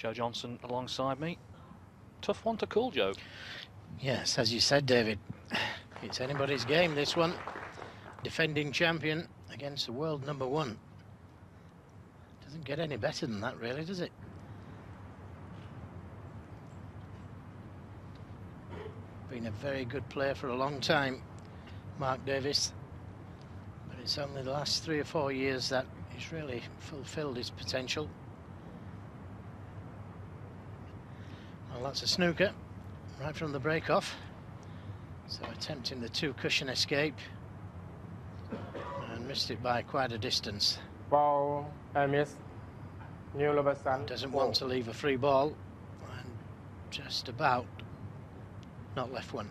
Joe Johnson alongside me. Tough one to call, Joe. Yes, as you said, David, it's anybody's game, this one. Defending champion against the world #1. Doesn't get any better than that, really, does it? Been a very good player for a long time, Mark Davis. But it's only the last 3 or 4 years that he's really fulfilled his potential. Well, that's a snooker right from the break-off. So attempting the 2-cushion escape and missed it by quite a distance. Ball and miss. New Robertson. Doesn't want to leave a free ball and just about not left one.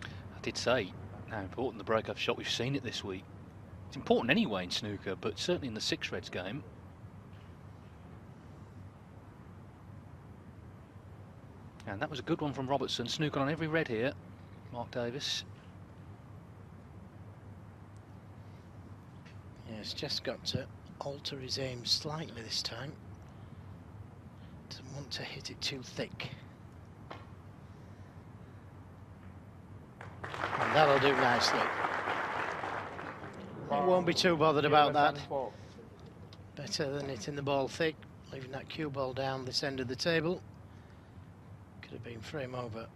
I did say how important the break-off shot. We've seen it this week. It's important anyway in snooker, but certainly in the 6-reds game. And that was a good one from Robertson. Snooker on every red here, Mark Davis. Yeah, he's just got to alter his aim slightly this time. Doesn't want to hit it too thick. And that'll do nicely. He won't be too bothered about that. Better than hitting the ball thick, leaving that cue ball down this end of the table. Could have been frame over.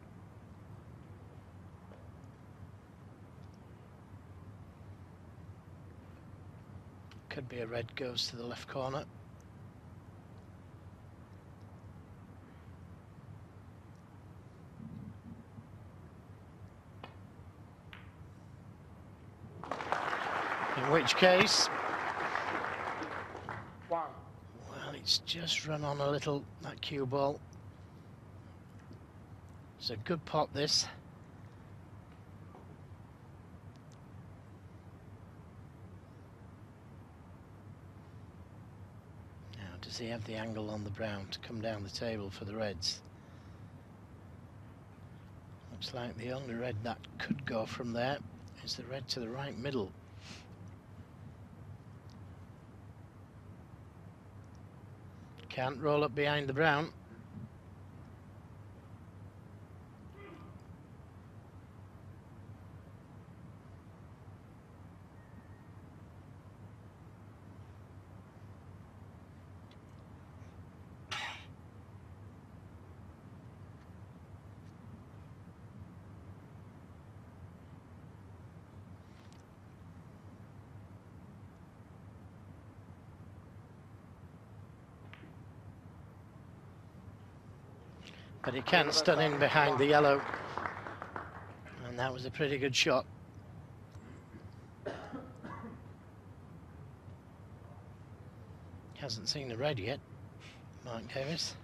Could be a red, goes to the left corner. In which case, well, it's just run on a little, that cue ball. It's a good pot, this. Now, does he have the angle on the brown to come down the table for the reds? Looks like the only red that could go from there is the red to the right middle. Can't roll up behind the brown. But he can stun in behind the yellow, and that was a pretty good shot. Hasn't seen the red yet, Mark Davis.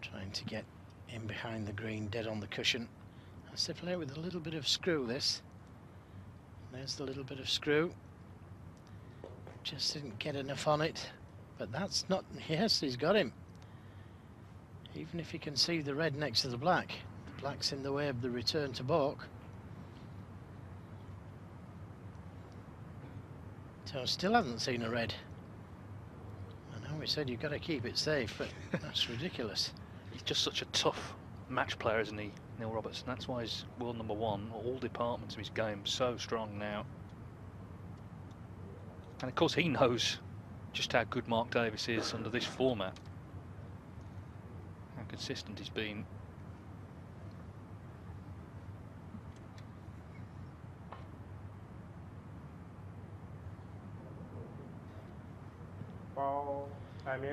Trying to get in behind the green, dead on the cushion. Has to play with a little bit of screw, this. There's the little bit of screw. Just didn't get enough on it. But that's not... Yes, he's got him. Even if he can see the red next to the black. The black's in the way of the return to balk. So still hasn't seen a red. I know we said you've got to keep it safe, but that's ridiculous. He's just such a tough match player, isn't he, Neil Robertson? That's why he's world #1. All departments of his game so strong now. And of course he knows just how good Mark Davis is under this format. How consistent he's been.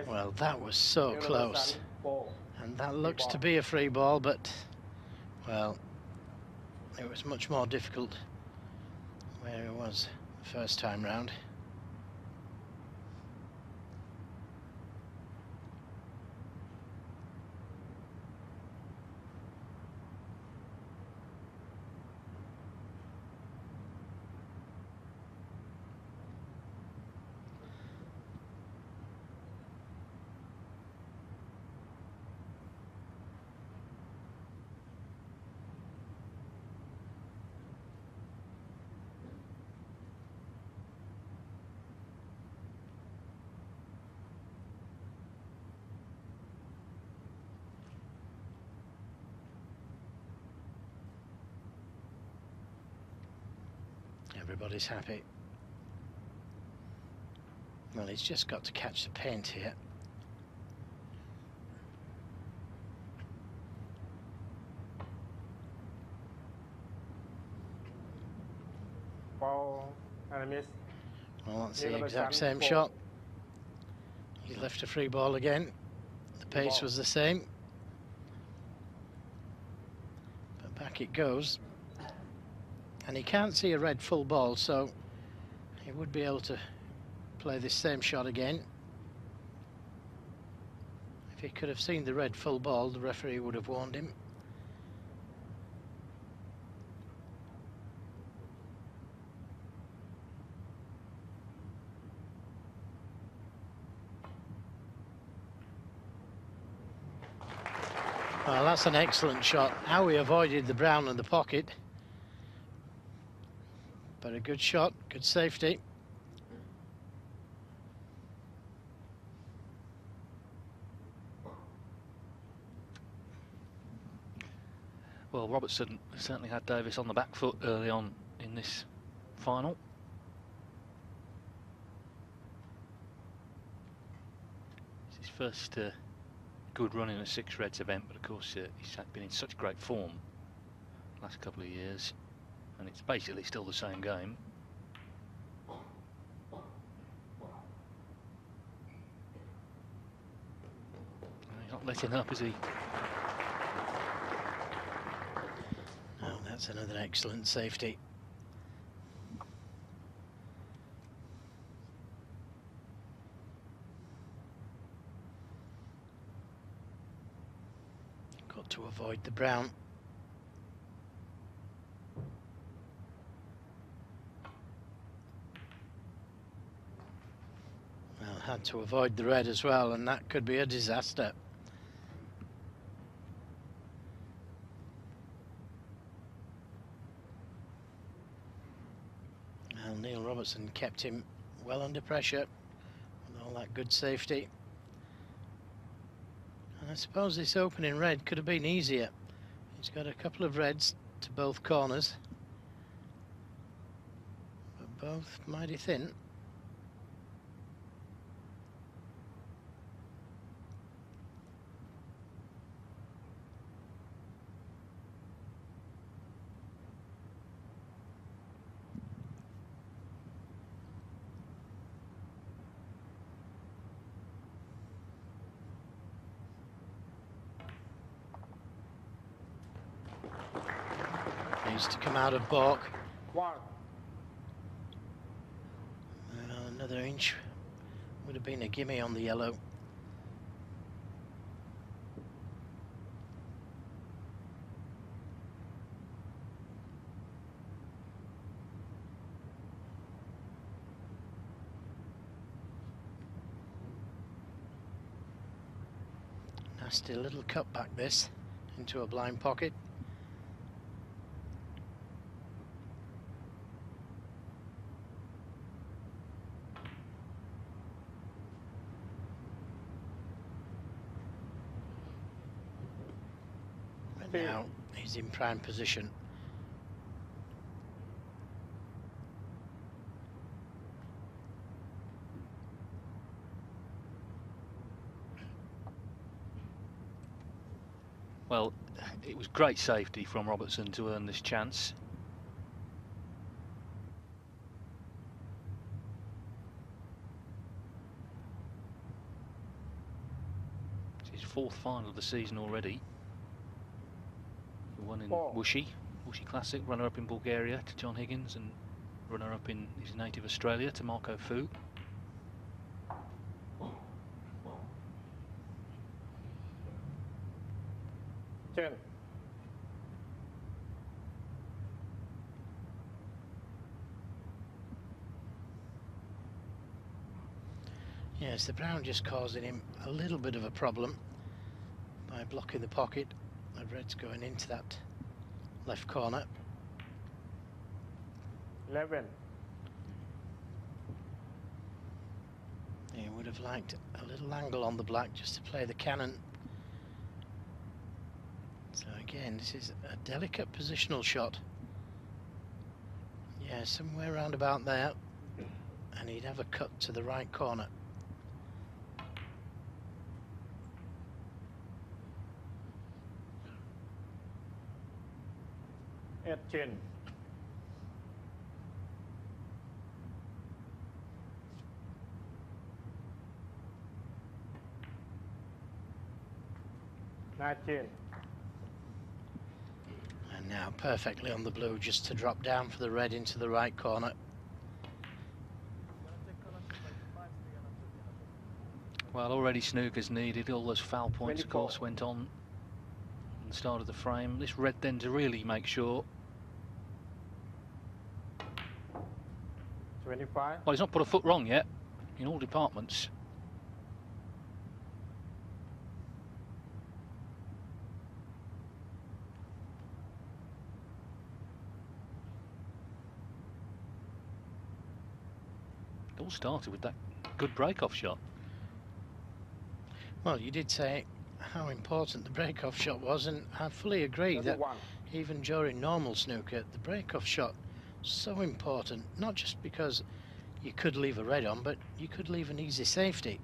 Well, that was so close. And that looks to be a free ball, but, well, it was much more difficult where it was the first time round. everybody's happy. Well, he's just got to catch the paint here. Ball and a miss. Well, that's Neil the exact Robertson, same ball. shot. He left a free ball again. The pace Ball. was the same. But back it goes. And he can't see a red full ball, so he would be able to play this same shot again. If he could have seen the red full ball, the referee would have warned him. Well, that's an excellent shot. How he avoided the brown in the pocket. But a good shot, good safety. Well, Robertson certainly had Davis on the back foot early on in this final. It's his first good run in a six reds event, but of course he's been in such great form last couple of years, and it's basically still the same game. He's not letting up, is he? Oh, that's another excellent safety. Got to avoid the brown. Well, had to avoid the red as well, and that could be a disaster. Well, Neil Robertson kept him well under pressure with all that good safety. And I suppose this opening red could have been easier. He's got a couple of reds to both corners, but both mighty thin. Needs to come out of balk. One. Another inch would have been a gimme on the yellow. Nasty little cut back this into a blind pocket. And now he's in prime position. Well, it was great safety from Robertson to earn this chance. It's his fourth final of the season already. He won in Wuxi Classic, runner-up in Bulgaria to John Higgins, and runner-up in his native Australia to Marco Fu. Yes, the brown just causing him a little bit of a problem by blocking the pocket. The red's going into that left corner. 11. He would have liked a little angle on the black just to play the cannon. So again, this is a delicate positional shot. Yeah, somewhere around about there, and he'd have a cut to the right corner. Chin. Chin. And now perfectly on the blue, just to drop down for the red into the right corner. Well, already Snooker's needed. All those foul points, of 24. course, went on the start of the frame. This red then to really make sure. 25. Well, he's not put a foot wrong yet in all departments. It all started with that good break-off shot. Well, you did say how important the break-off shot was, and I fully agree that even during normal snooker, the break-off shot so important, not just because you could leave a red on, but you could leave an easy safety.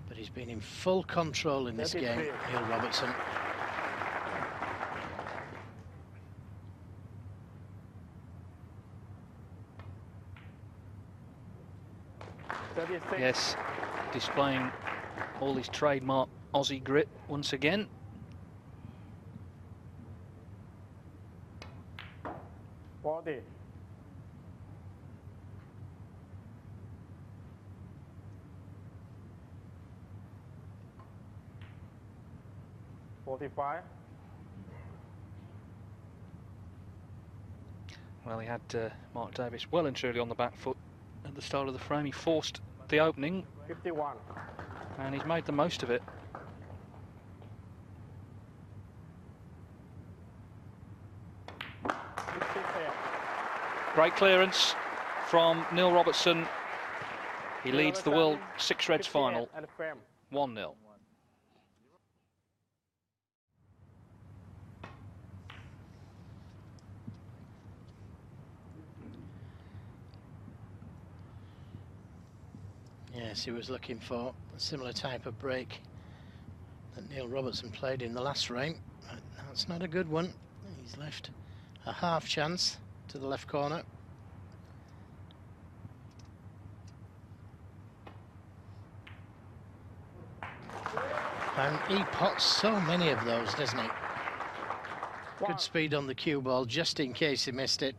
But he's been in full control in this game, Neil Robertson. Yes, displaying all his trademark Aussie grit once again. Body. 45. Well, he had Mark Davis well and truly on the back foot at the start of the frame. He forced the opening 51. and he's made the most of it. Great clearance from Neil Robertson. He leads the World Six Reds final 1-0. Yes, he was looking for a similar type of break that Neil Robertson played in the last frame. But that's not a good one. He's left a half chance to the left corner. And he pots so many of those, doesn't he? Good speed on the cue ball, just in case he missed it.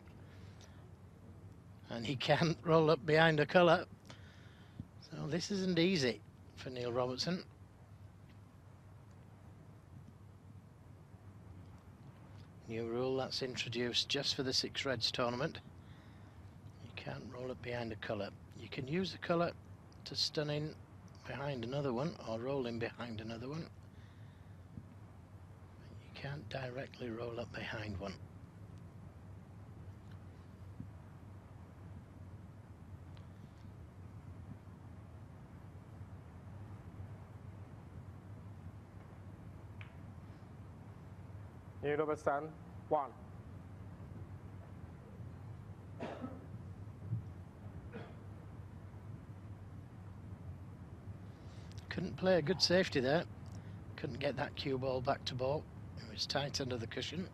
And he can't roll up behind a colour. So this isn't easy for Neil Robertson. New rule that's introduced just for the Six Reds tournament. You can't roll up behind a colour. You can use the colour to stun in behind another one or roll in behind another one. You can't directly roll up behind one. Neil Robertson, 1. Couldn't play a good safety there. Couldn't get that cue ball back to ball. It was tight under the cushion.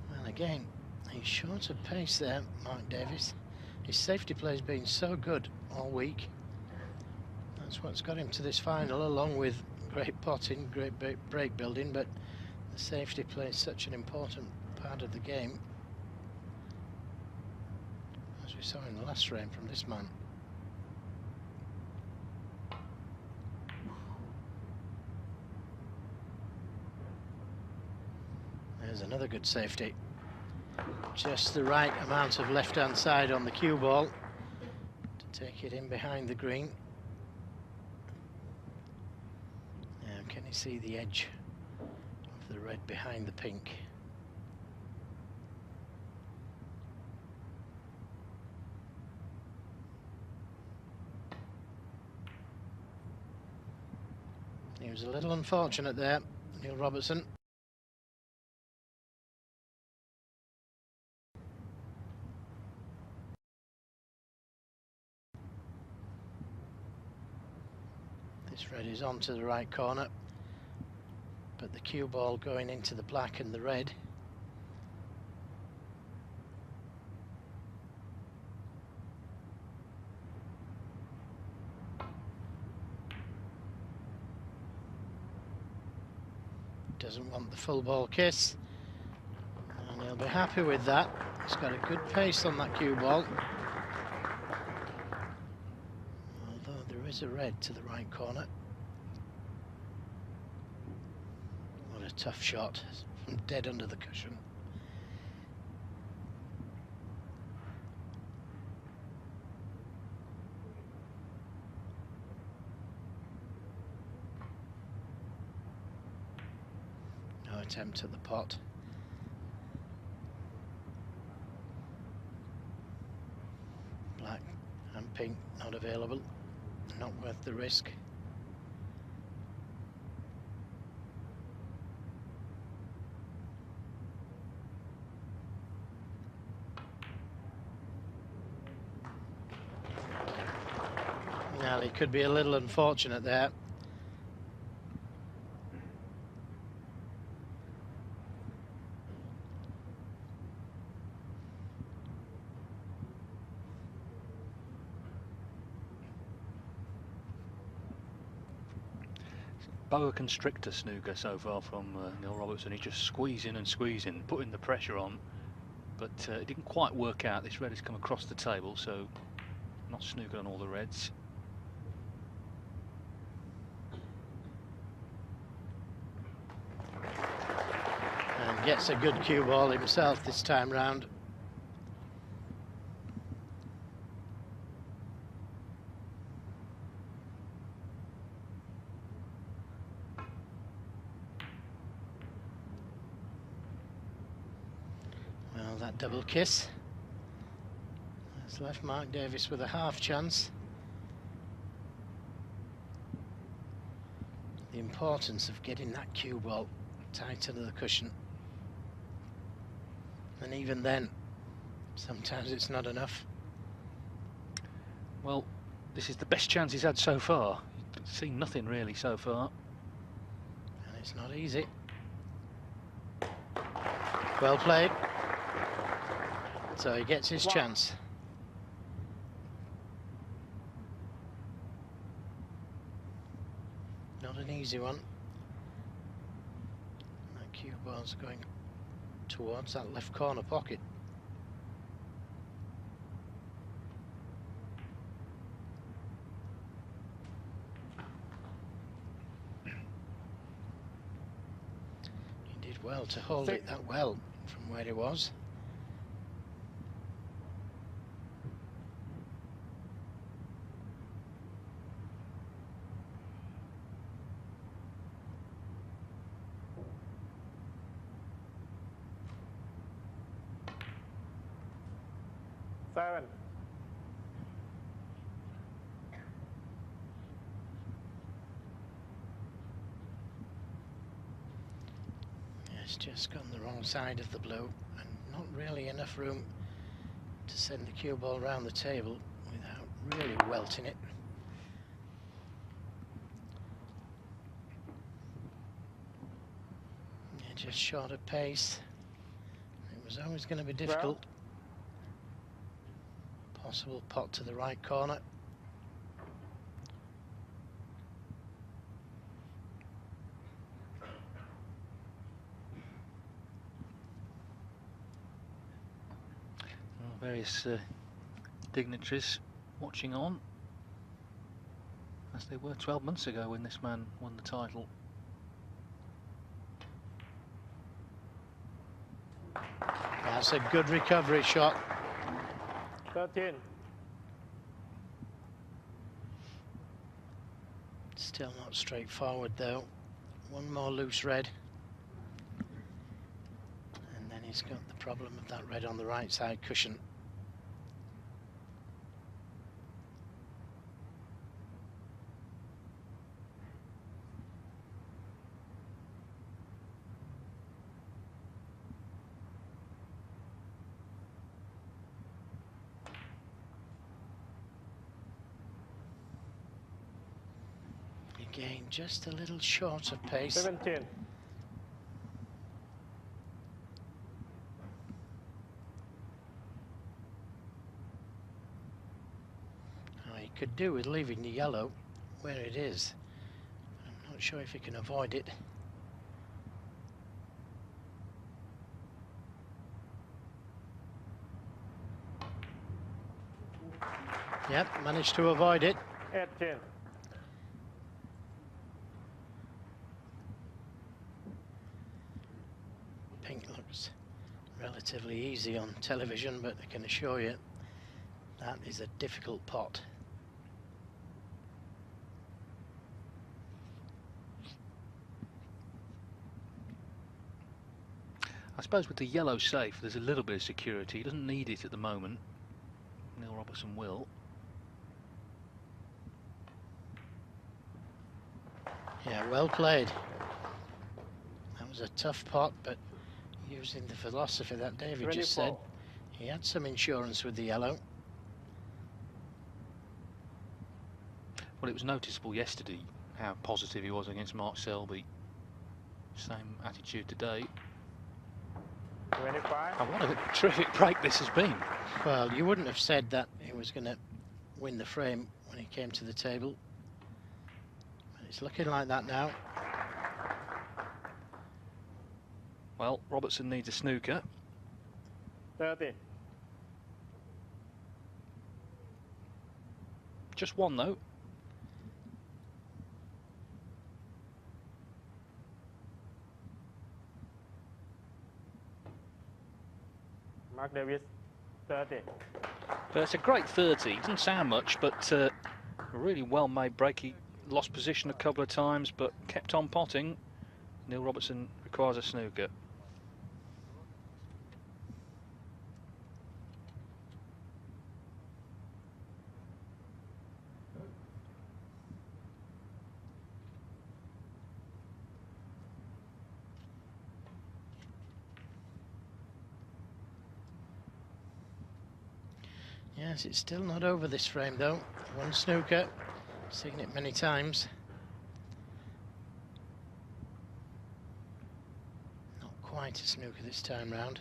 Well, again, he's short of pace there, Mark Davis. His safety play's been so good all week. That's what's got him to this final, along with great potting, great break building, but the safety play is such an important part of the game, as we saw in the last frame from this man. There's another good safety. Just the right amount of left-hand side on the cue ball to take it in behind the green. Now, can you see the edge of the red behind the pink? He was a little unfortunate there, Neil Robertson. This red is on to the right corner, but the cue ball going into the black and the red. Doesn't want the full ball kiss, and he'll be happy with that. He's got a good pace on that cue ball. Although there is a red to the right corner. What a tough shot, dead under the cushion. No attempt at the pot. Black and pink not available, not worth the risk. Well, he could be a little unfortunate there. Boa constrictor snooker so far from Neil Robertson. He's just squeezing and squeezing, putting the pressure on, but it didn't quite work out. This red has come across the table, so not snookered on all the reds. And gets a good cue ball himself this time round. Well, that double kiss has left Mark Davis with a half chance. The importance of getting that cue ball tight under the cushion. And even then, sometimes it's not enough. Well, this is the best chance he's had so far. He's seen nothing really so far. And it's not easy. Well played. So he gets his chance. Not an easy one. That cue ball's going towards that left corner pocket. He did well to hold it that well from where he was. Seven. It's just gone the wrong side of the blue, and not really enough room to send the cue ball round the table without really welting it. Yeah, just short of pace. It was always going to be difficult. Possible pot to the right corner. Various dignitaries watching on, as they were 12 months ago when this man won the title. That's a good recovery shot. 13. Still not straightforward though. One more loose red. And then he's got the problem of that red on the right side cushion. Again, just a little short of pace. 17. He could do with leaving the yellow where it is. I'm not sure if he can avoid it. Yep, managed to avoid it. 18. Pink looks relatively easy on television, but I can assure you that is a difficult pot. I suppose with the yellow safe, there's a little bit of security. He doesn't need it at the moment. Neil Robertson will. Yeah, well played. That was a tough pot, but using the philosophy that David just said, he had some insurance with the yellow. Well, it was noticeable yesterday how positive he was against Mark Selby. Same attitude today. 25. Oh, what a terrific break this has been. Well, you wouldn't have said that he was going to win the frame when he came to the table. But it's looking like that now. Well, Robertson needs a snooker. 30. Just one, though. Mark Davis, 30. It's a great 30. It doesn't sound much, but a really well-made break. He lost position a couple of times, but kept on potting. Neil Robertson requires a snooker. Yes, it's still not over this frame though. One snooker, seen it many times. Not quite a snooker this time round.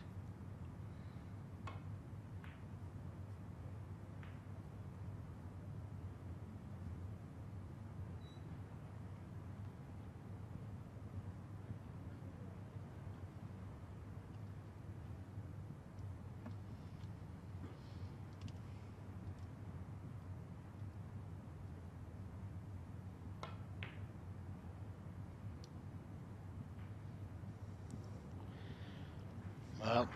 Well,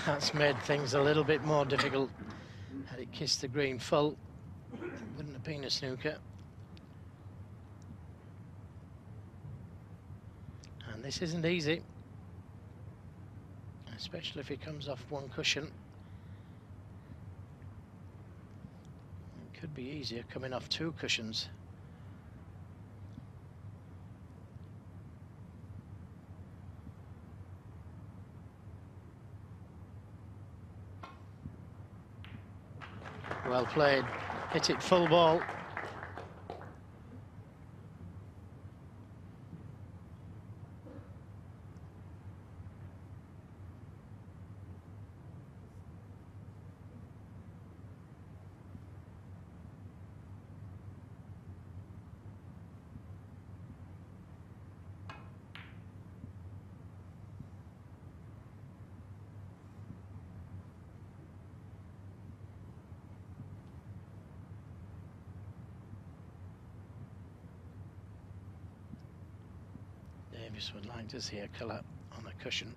that's made things a little bit more difficult. Had it kissed the green full, it wouldn't have been a snooker. And this isn't easy, especially if it comes off one cushion. It could be easier coming off two cushions. Well played, hit it full ball. Davis would like to see a colour on a cushion.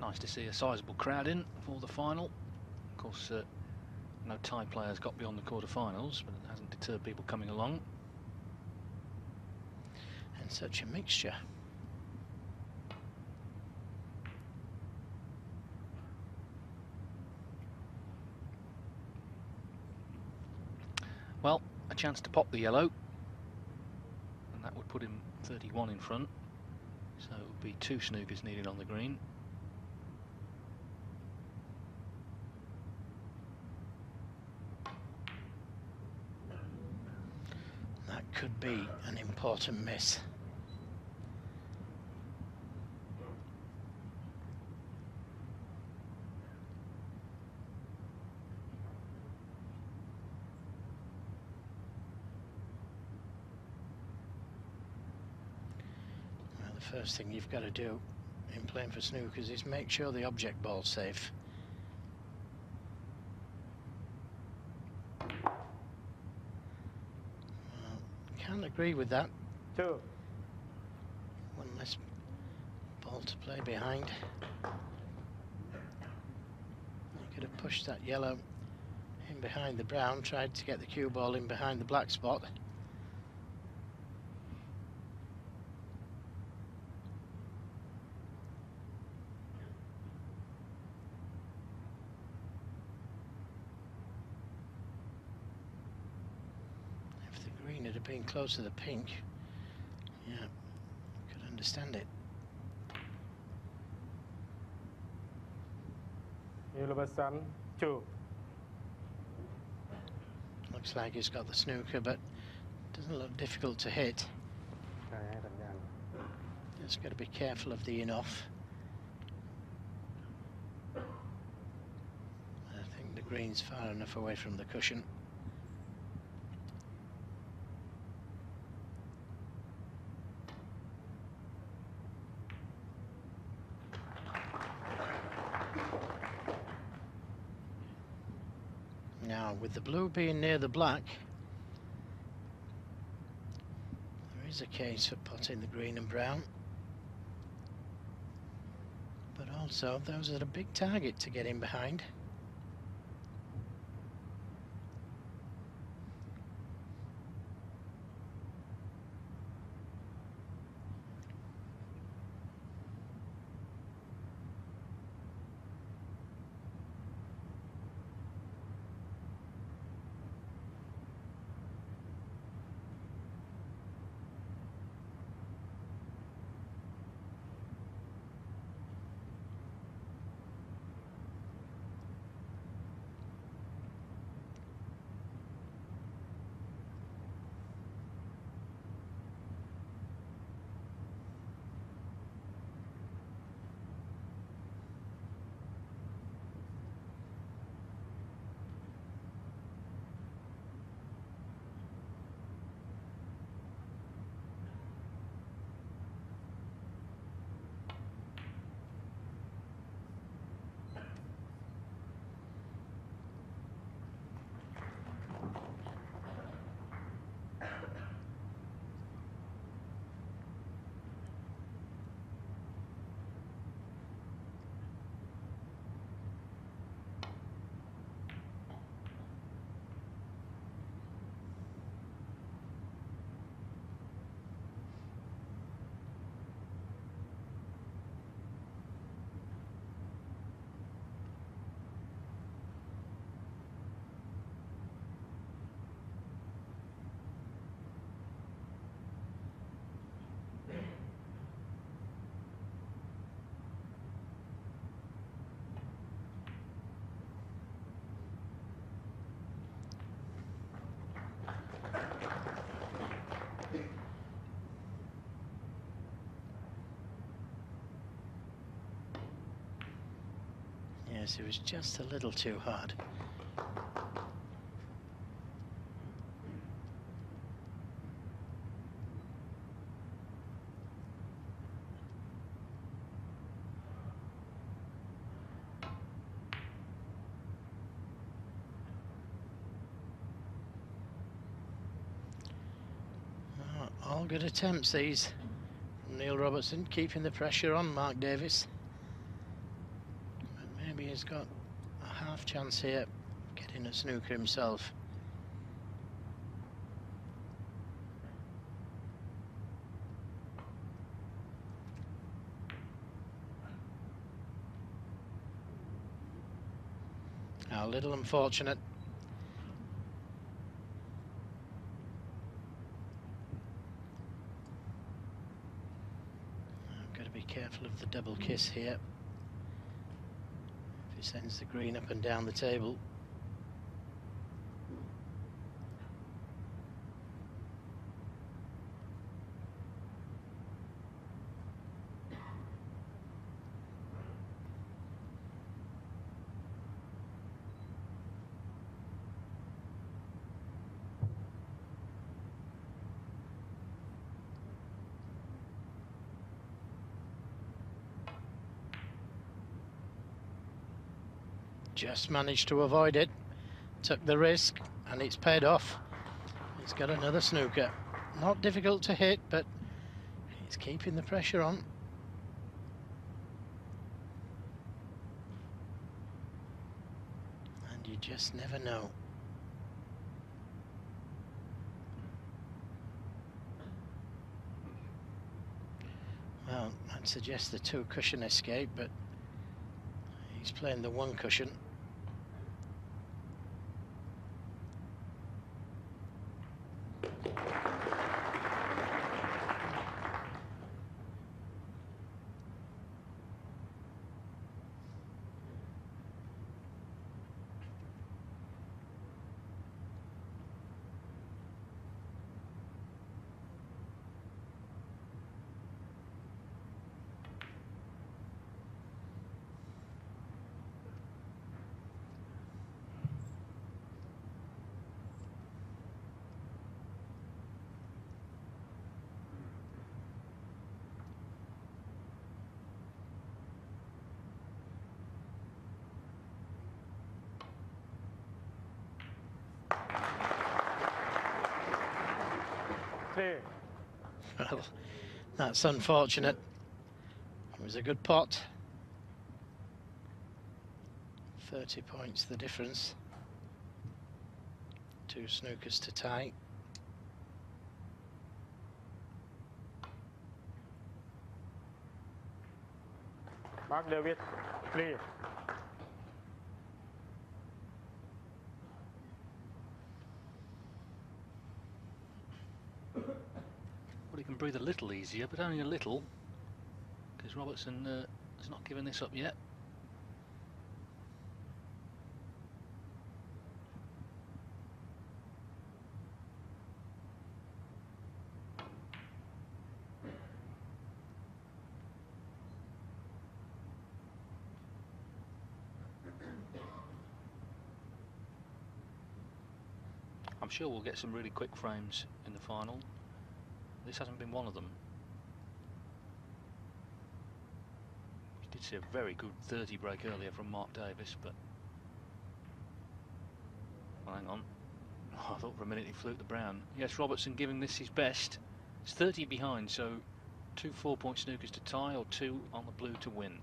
Nice to see a sizable crowd in for the final. Of course, no Thai players got beyond the quarterfinals, but it hasn't deterred people coming along. And such a mixture. Well, a chance to pop the yellow, and that would put him 31 in front. So it would be 2 snookers needed on the green. That could be an important miss. The first thing you've got to do in playing for snookers is make sure the object ball's safe. Well, can't agree with that. 2. One less ball to play behind. You could have pushed that yellow in behind the brown, tried to get the cue ball in behind the black spot. Green would have been close to the pink. Yeah, could understand it. Robertson, 2. Looks like he's got the snooker, but doesn't look difficult to hit. Just got to be careful of the in-off. I think the green's far enough away from the cushion. Now, with the blue being near the black, there is a case for potting the green and brown. But also, those are a big target to get in behind. Yes, it was just a little too hard. All good attempts these from Neil Robertson, keeping the pressure on Mark Davis. But maybe he's got a half chance here getting a snooker himself. A little unfortunate. I've got to be careful of the double kiss here. If he sends the green up and down the table. Just managed to avoid it, took the risk, and it's paid off. He's got another snooker. Not difficult to hit, but he's keeping the pressure on. And you just never know. Well, I'd suggest the two cushion escape, but he's playing the one cushion. Well, that's unfortunate. It was a good pot. 30 points the difference. Two snookers to tie. Mark David, please. Well, he can breathe a little easier, but only a little, because Robertson has not given this up yet. I'm sure we'll get some really quick frames in the final. This hasn't been one of them. We did see a very good 30 break earlier from Mark Davis, but... Well, hang on. Oh, I thought for a minute he fluked the brown. Yes, Robertson giving this his best. It's 30 behind, so 2 4-point snookers to tie or 2 on the blue to win.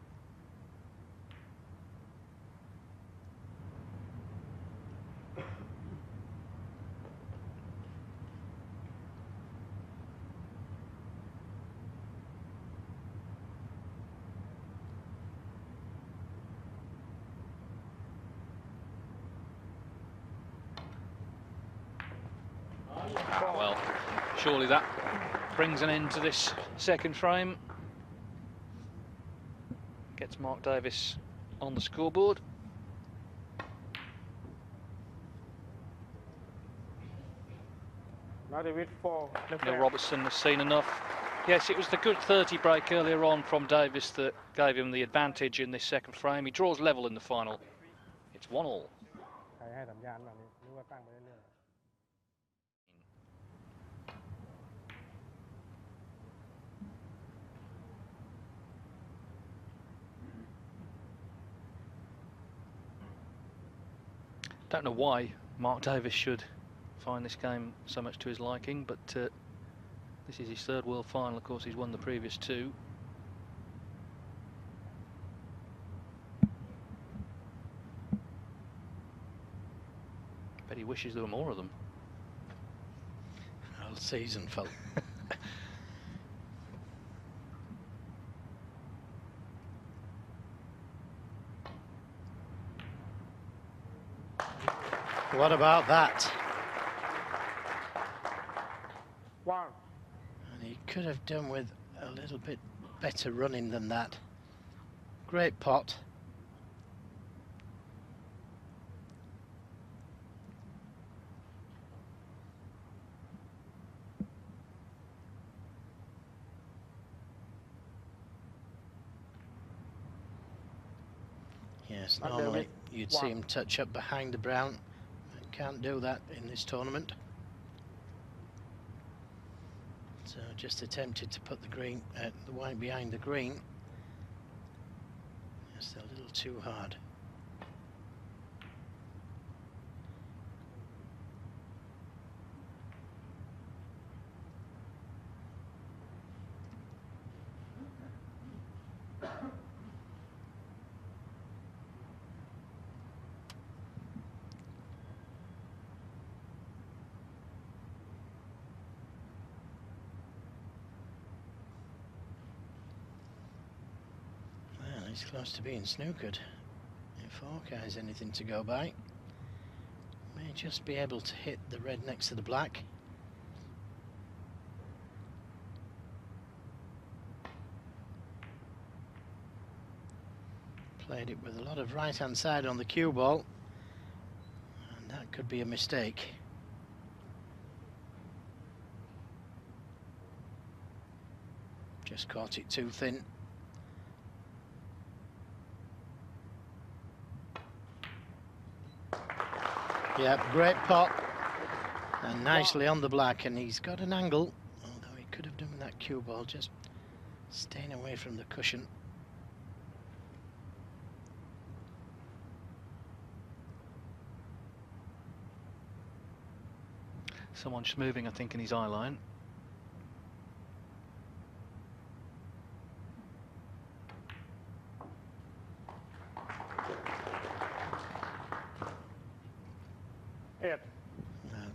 Well, surely that brings an end to this second frame. Gets Mark Davis on the scoreboard. Mark David for Neil Robertson has seen enough. Yes, it was the good 30 break earlier on from Davis that gave him the advantage in this second frame. He draws level in the final. It's 1-all. Don't know why Mark Davis should find this game so much to his liking, but this is his third World Final. Of course, he's won the previous 2. Bet he wishes there were more of them. All season full. What about that? 1. And he could have done with a little bit better running than that. Great pot. Yes, normally you'd see him touch up behind the brown. Can't do that in this tournament. So just attempted to put the green, the white behind the green. Just a little too hard. He's close to being snookered. If Hawkeye has anything to go by, may just be able to hit the red next to the black. Played it with a lot of right hand side on the cue ball, and that could be a mistake. Just caught it too thin. Yeah, great pot, and nicely on the black, and he's got an angle, although he could have done with that cue ball, just staying away from the cushion. Someone just moving, I think, in his eye line.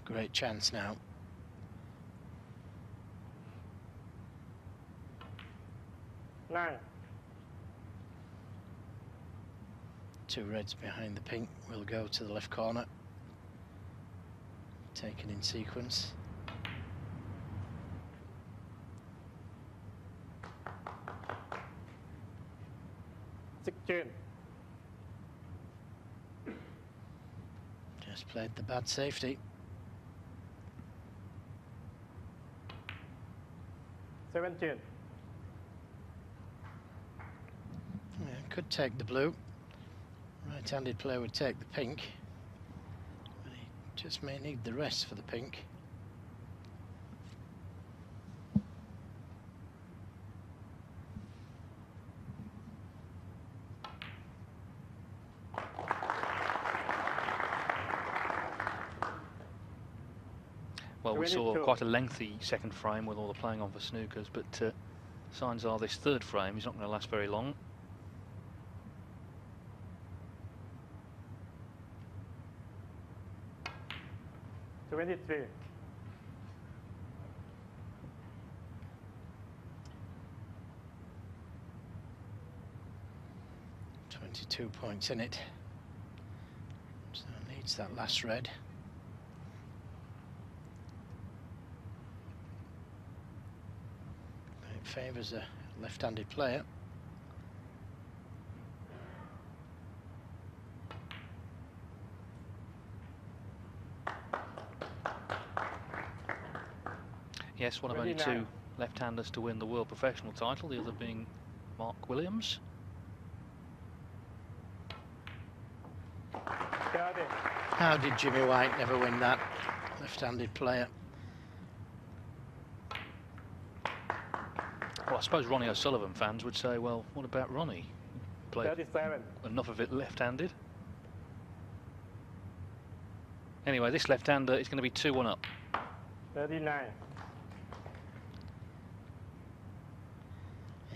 Great chance now. Nine. Two reds behind the pink will go to the left corner. Taken in sequence. Just played the bad safety. 17. Yeah, could take the blue. Right-handed player would take the pink. But he just may need the rest for the pink. Well, we saw quite a lengthy second frame with all the playing on for snookers, but signs are this third frame is not going to last very long. $23. 22 points in it. So needs that last red. It favours a left-handed player. Yes, one of only two left-handers to win the World Professional title, the other being Mark Williams. How did Jimmy White never win that? Left-handed player. Well, I suppose Ronnie O'Sullivan fans would say, well, what about Ronnie? Played 37. enough of it left-handed. Anyway, this left-hander is going to be 2-1 up. 39.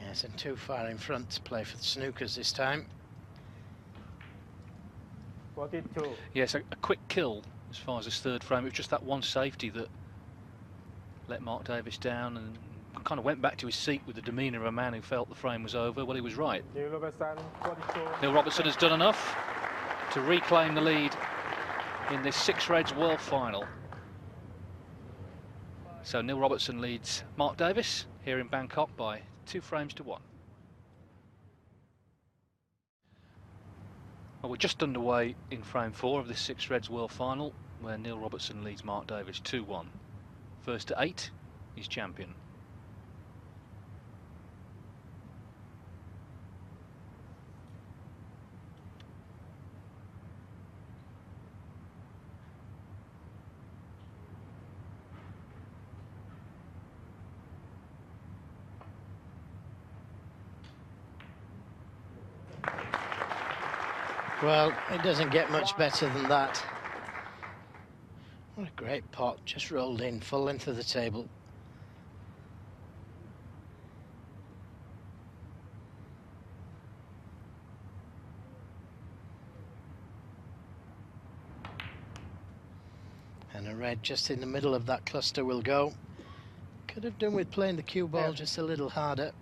Yes, and too far in front to play for the snookers this time. 42. Yes, a quick kill as far as this third frame. It was just that one safety that let Mark Davis down and kind of went back to his seat with the demeanour of a man who felt the frame was over. Well, he was right. Neil Robertson, 42. Neil Robertson has done enough to reclaim the lead in this six reds world final. So Neil Robertson leads Mark Davis here in Bangkok by 2 frames to 1. Well, we're just underway in frame 4 of this six reds world final, where Neil Robertson leads Mark Davis 2-1. First to 8, he's champion. Well, it doesn't get much better than that. What a great pot, just rolled in, full length of the table. And a red just in the middle of that cluster will go. Could have done with playing the cue ball just a little harder.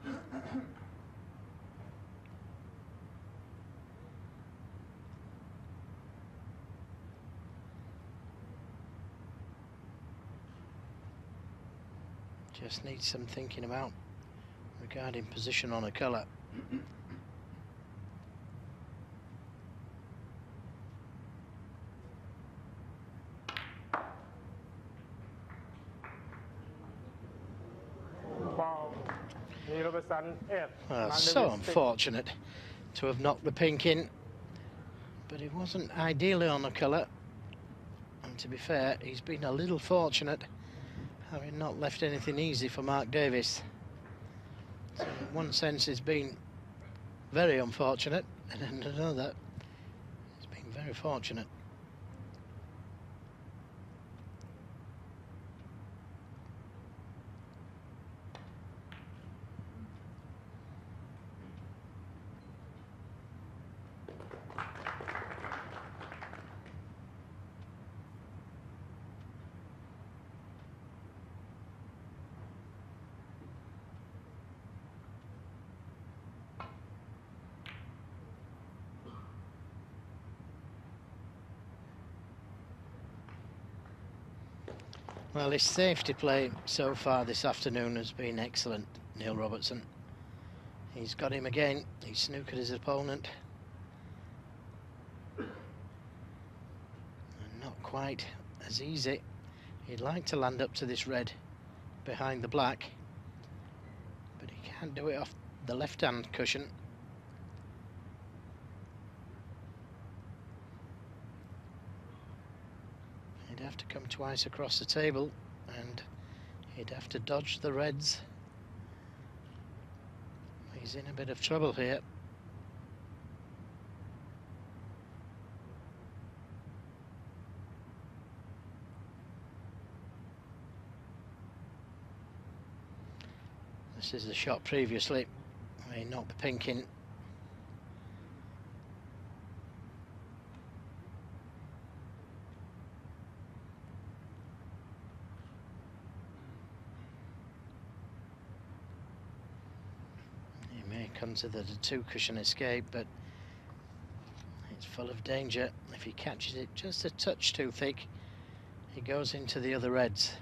Just needs some thinking about regarding position on a colour. Well, so unfortunate to have knocked the pink in, but it wasn't ideally on a colour. And to be fair, he's been a little fortunate, having not left anything easy for Mark Davis. So in one sense it's been very unfortunate, and in another it's been very fortunate. Well, his safety play so far this afternoon has been excellent, Neil Robertson. He's got him again, he's snookered his opponent. And not quite as easy. He'd like to land up to this red behind the black, but he can't do it off the left-hand cushion. He'd have to come twice across the table, and he'd have to dodge the reds. He's in a bit of trouble here. This is the shot previously where he knocked the pink in. Considered a two-cushion escape, but it's full of danger. If he catches it just a touch too thick, he goes into the other reds.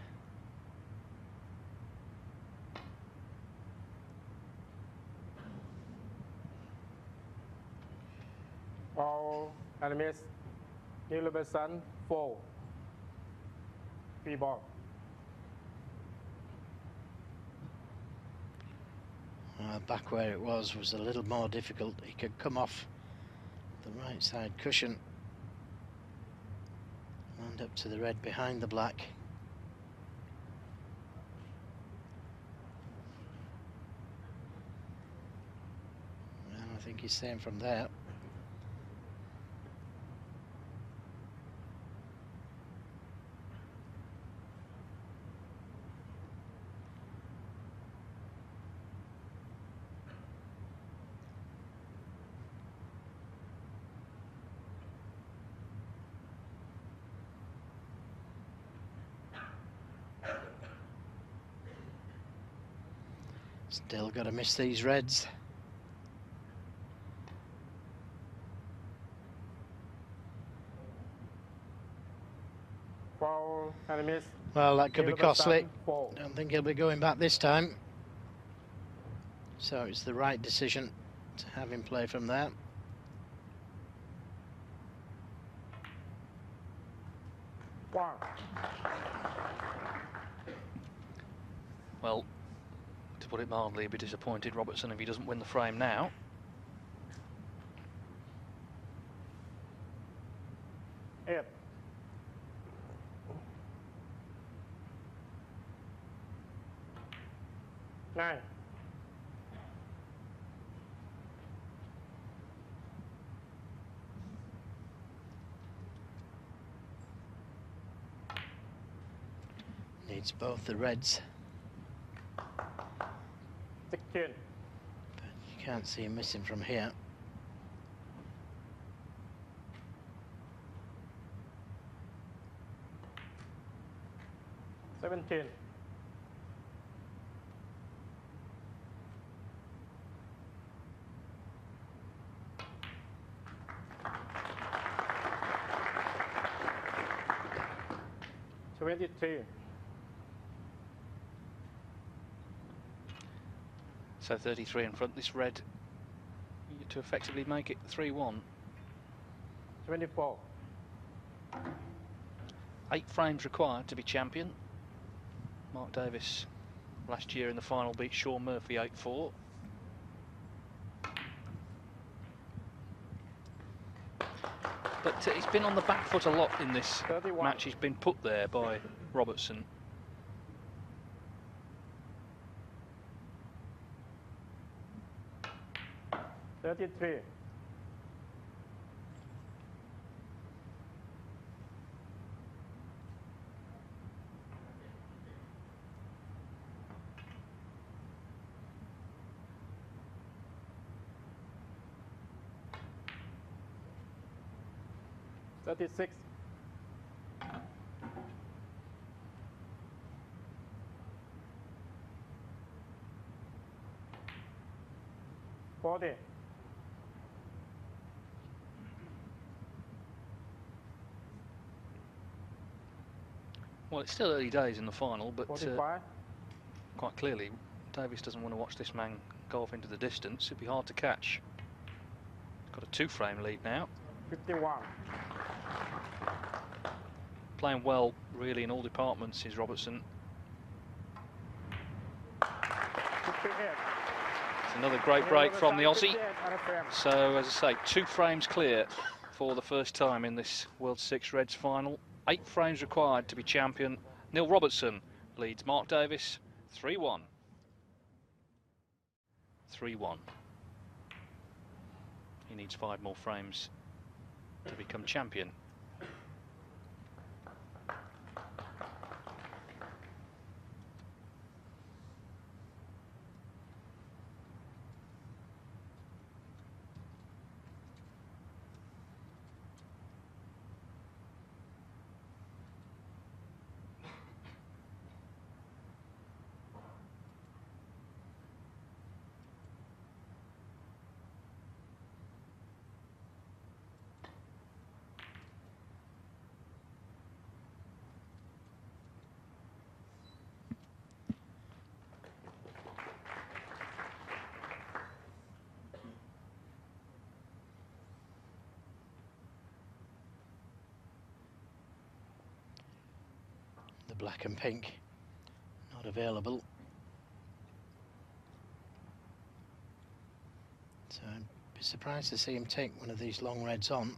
All enemies, Neil Robertson, 4. 3 ball. Back where it was a little more difficult. He could come off the right side cushion, land up to the red behind the black. Well, I think he's staying from there. Still got to miss these reds. miss. Well, that could be New number costly. 7, 4. Don't think he'll be going back this time. So it's the right decision to have him play from there. One. Well, to put it mildly, he'd be disappointed, Robertson, if he doesn't win the frame now. Eight. Nine. Needs both the reds. 16. But you can't see him missing from here. Seventeen. $23. So 33 in front. This red to effectively make it 3-1. 24. 8 frames required to be champion. Mark Davis last year in the final beat Sean Murphy 8-4. But he's been on the back foot a lot in this 31. match. He's been put there by Robertson. $33. $36. 40. Well, it's still early days in the final, but 45. quite clearly Davis doesn't want to watch this man go off into the distance. It'd be hard to catch. He's got a 2-frame lead now. 51. Playing well, really, in all departments is Robertson. 58. It's another great break from the Aussie. So, as I say, 2 frames clear for the first time in this World 6 Reds final. 8 frames required to be champion. Neil Robertson leads Mark Davis 3-1. 3-1. He needs 5 more frames to become champion. The black and pink not available. So I'd be surprised to see him take one of these long reds on.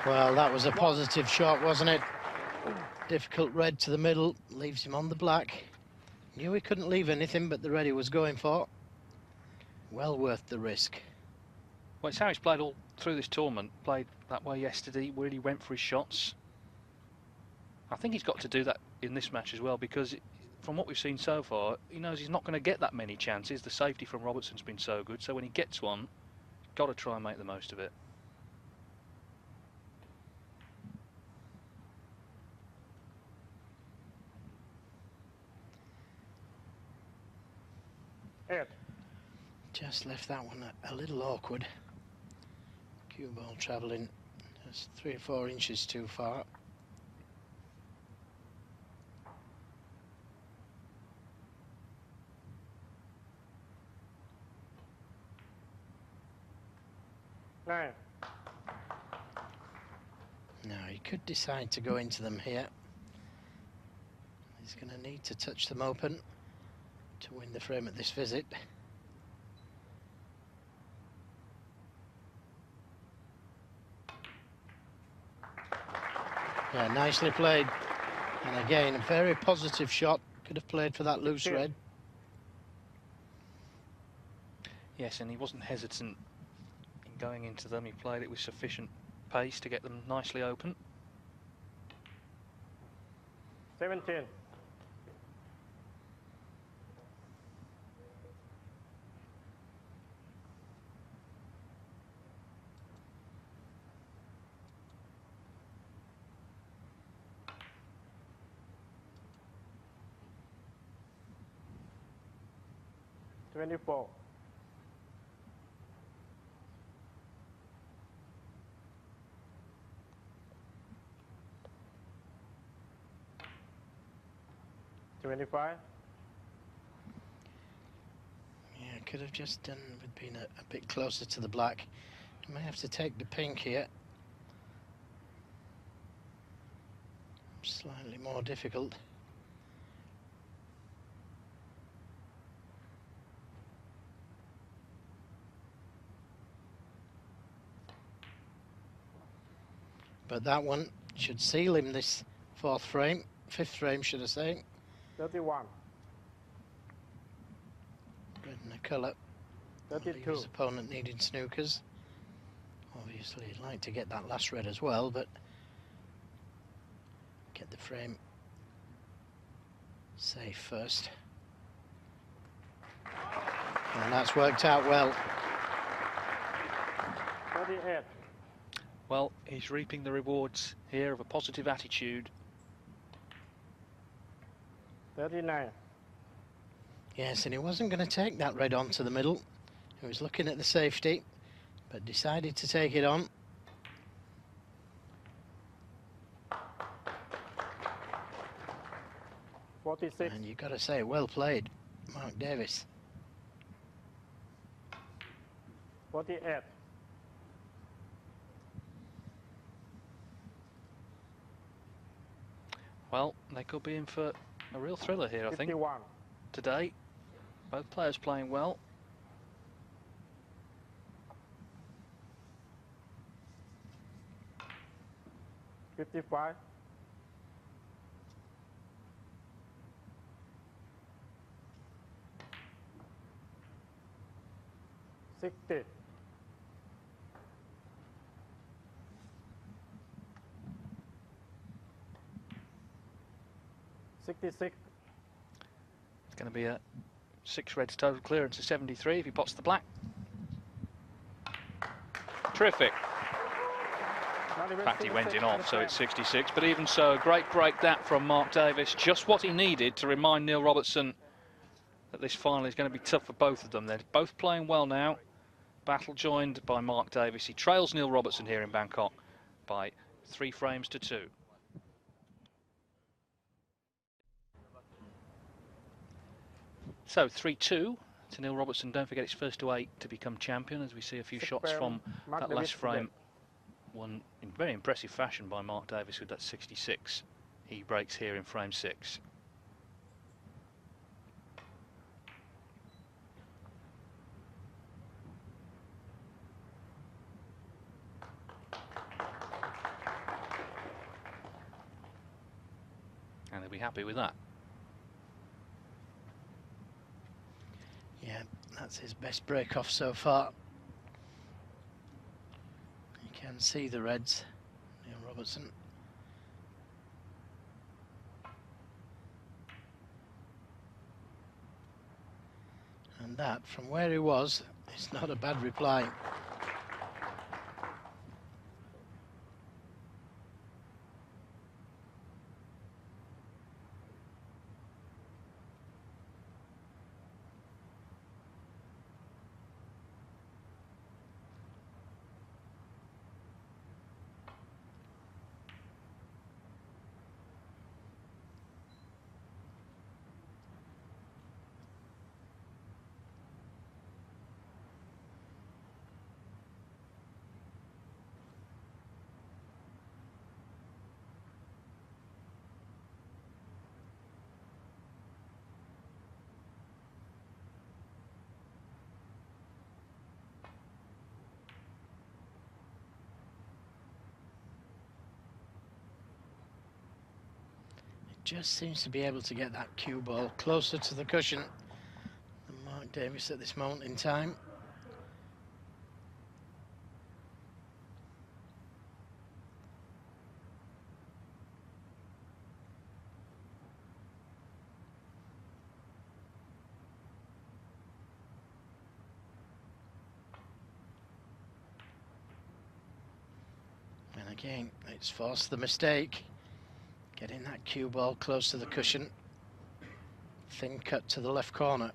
Well, that was a positive shot, wasn't it? Difficult red to the middle, leaves him on the black. Knew he couldn't leave anything, but the red he was going for. Well worth the risk. Well, it's how he's played all through this tournament. Played that way yesterday, really went for his shots. I think he's got to do that in this match as well, because from what we've seen so far, he knows he's not going to get that many chances. The safety from Robertson's been so good, so when he gets one, got to try and make the most of it. Just left that one a little awkward. Cue ball travelling just 3 or 4 inches too far. Nine. Now he could decide to go into them here. He's going to need to touch them open to win the frame at this visit. Yeah, nicely played. And again, a very positive shot. Could have played for that loose red. Yes, and he wasn't hesitant in going into them. He played it with sufficient pace to get them nicely open. 17. Twenty-four. 25. Yeah, could have just done with being a bit closer to the black. You may have to take the pink here. Slightly more difficult. But that one should seal him this 4th frame, 5th frame should I say. 31. Red in the colour. 32. His opponent needed snookers. Obviously he'd like to get that last red as well, but get the frame safe first. And that's worked out well. 38. Well, he's reaping the rewards here of a positive attitude. 39. Yes, and he wasn't going to take that red onto the middle. He was looking at the safety, but decided to take it on. And you've got to say, well played, Mark Davis. 48. Well, they could be in for a real thriller here, I think, 51. today. Both players playing well. $55. 60. 66. It's going to be a 6 reds total clearance of 73 if he pots the black. Terrific. In fact, he went in off, so it's 66. But even so, a great break that from Mark Davis. Just what he needed to remind Neil Robertson that this final is going to be tough for both of them. They're both playing well now. Battle joined by Mark Davis. He trails Neil Robertson here in Bangkok by 3 frames to 2. So 3-2 to Neil Robertson. Don't forget it's first to 8 to become champion, as we see a few shots from that last frame. Won in very impressive fashion by Mark Davis with that 66. He breaks here in frame 6. be happy with that. Yeah, that's his best break off so far. You can see the reds, Neil Robertson. And that, from where he was, is not a bad reply. Just seems to be able to get that cue ball closer to the cushion than Mark Davis at this moment in time. And again, it's forced the mistake. Getting that cue ball close to the cushion. Thin cut to the left corner.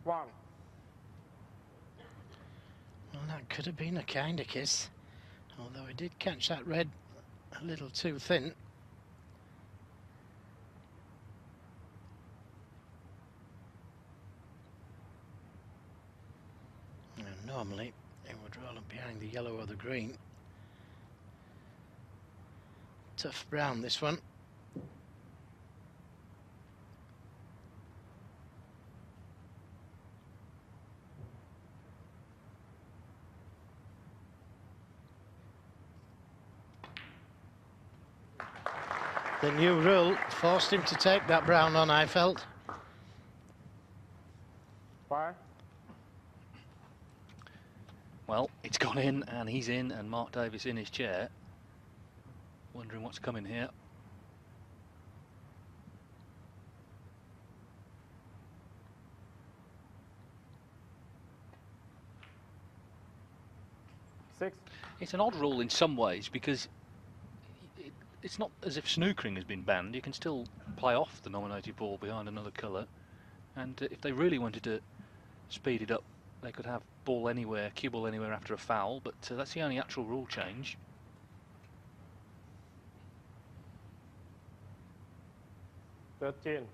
One. Well, that could have been a kinder kiss. Although he did catch that red a little too thin. And normally it would roll up behind the yellow or the green. Tough brown, this one. The new rule forced him to take that brown on, I felt. Five. Well, it's gone in, and he's in, and Mark Davis in his chair, wondering what's coming here. Six. It's an odd rule in some ways, because it's not as if snookering has been banned. You can still play off the nominated ball behind another colour, and if they really wanted to speed it up, they could have ball anywhere, cue ball anywhere after a foul, but that's the only actual rule change. 13.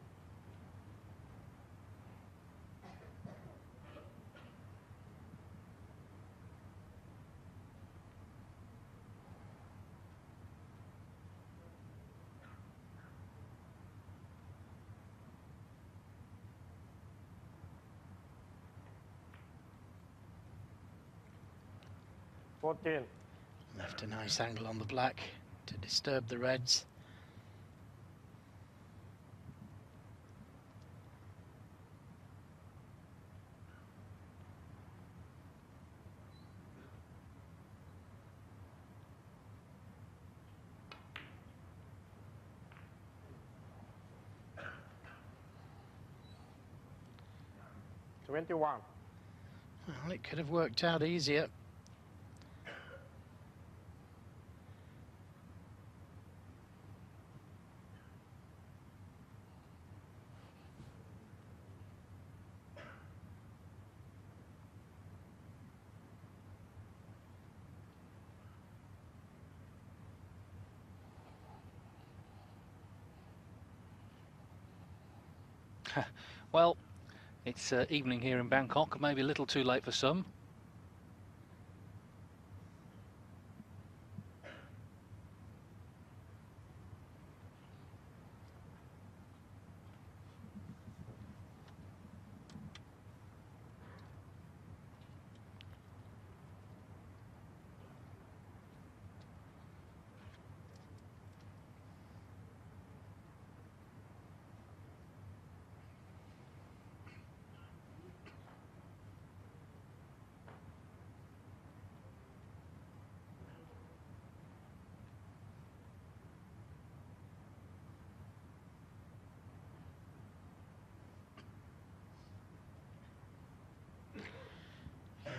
Left a nice angle on the black to disturb the reds. Well, it could have worked out easier. Well, it's evening here in Bangkok, maybe a little too late for some.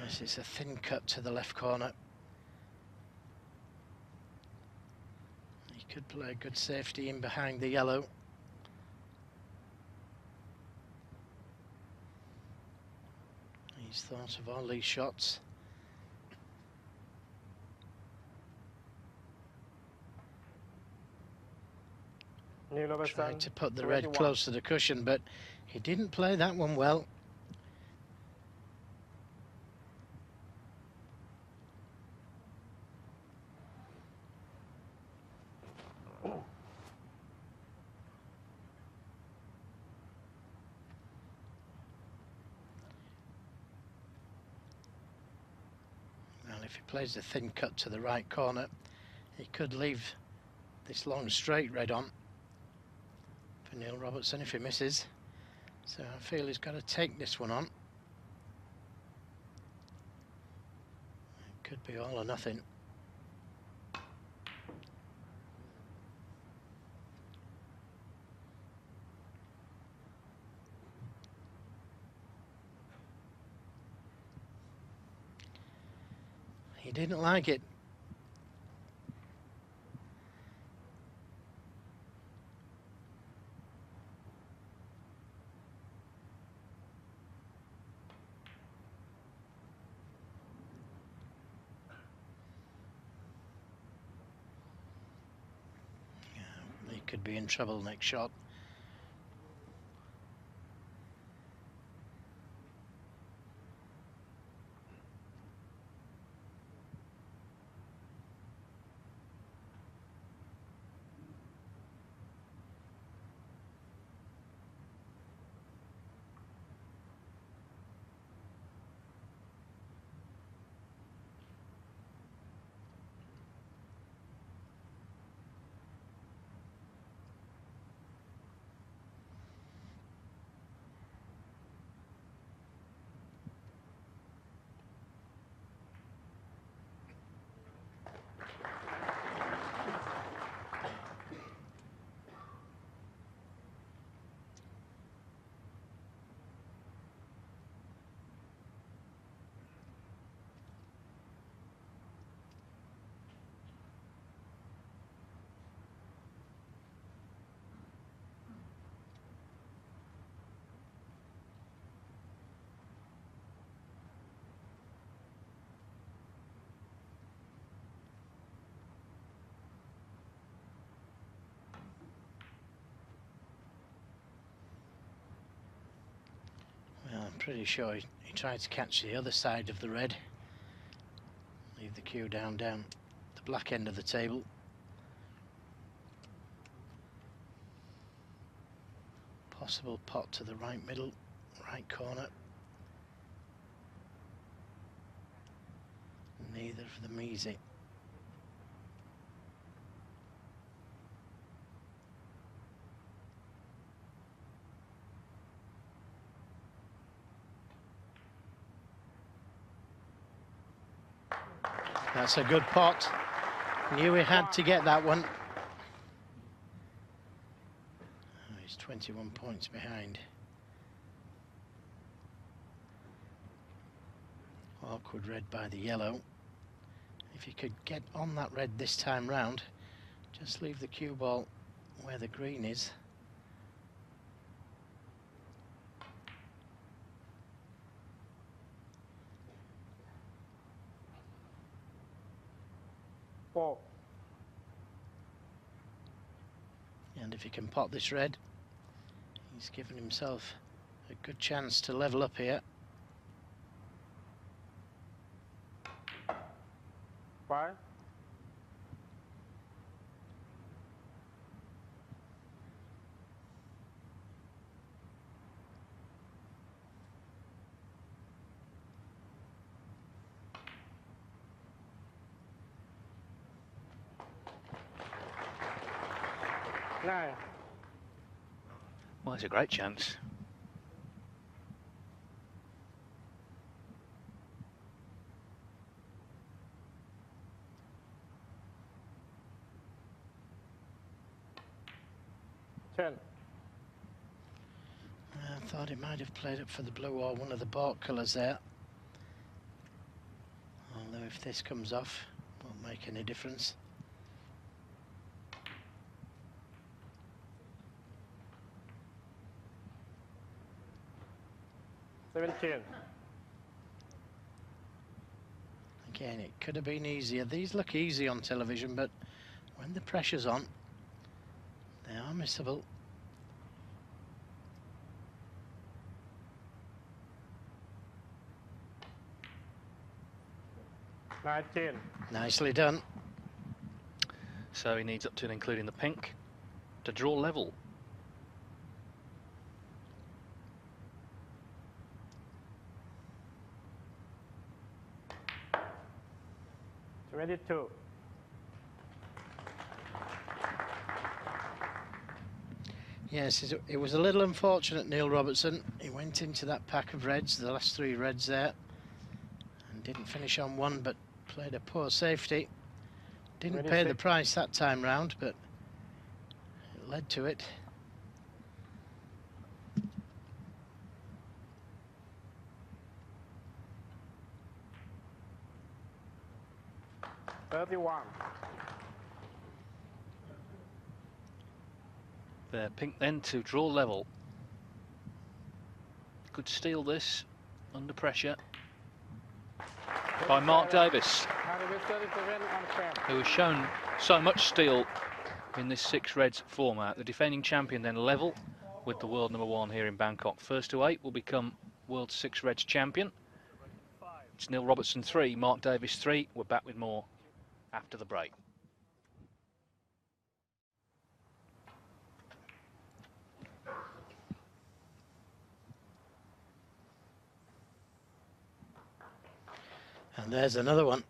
This is a thin cut to the left corner. He could play a good safety in behind the yellow. He's thought of all these shots. Tried to put the red close to the cushion, but he didn't play that one well. Well, if he plays a thin cut to the right corner, he could leave this long straight red on for Neil Robertson if he misses. So I feel he's got to take this one on. It could be all or nothing. He didn't like it. He could be in trouble next shot. Pretty sure he tried to catch the other side of the red. Leave the cue down the black end of the table. Possible pot to the right middle, right corner. Neither of them easy. That's a good pot. Knew he had to get that one. Oh, he's 21 points behind. Awkward red by the yellow. If he could get on that red this time round, just leave the cue ball where the green is. And if he can pot this red, he's given himself a good chance to level up here. 5. Nine. Well, it's a great chance. Ten. I thought he might have played up for the blue or one of the baulk colours there. If this comes off, won't make any difference. $17. Again, it could have been easier. These look easy on television, but when the pressure's on, they are missable. $19. Nicely done. So he needs up to and including the pink to draw level. $22. Yes, it was a little unfortunate, Neil Robertson. He went into that pack of reds, the last 3 reds there, and didn't finish on one, but played a poor safety. Didn't pay the price that time round, but it led to it. $31. There, pink then to draw level. Could steal this under pressure by Mark Davis, who has shown so much steel in this 6 reds format. The defending champion then level with the world #1 here in Bangkok. First to 8 will become world 6 reds champion. It's Neil Robertson 3, Mark Davis 3. We're back with more after the break. And there's another one.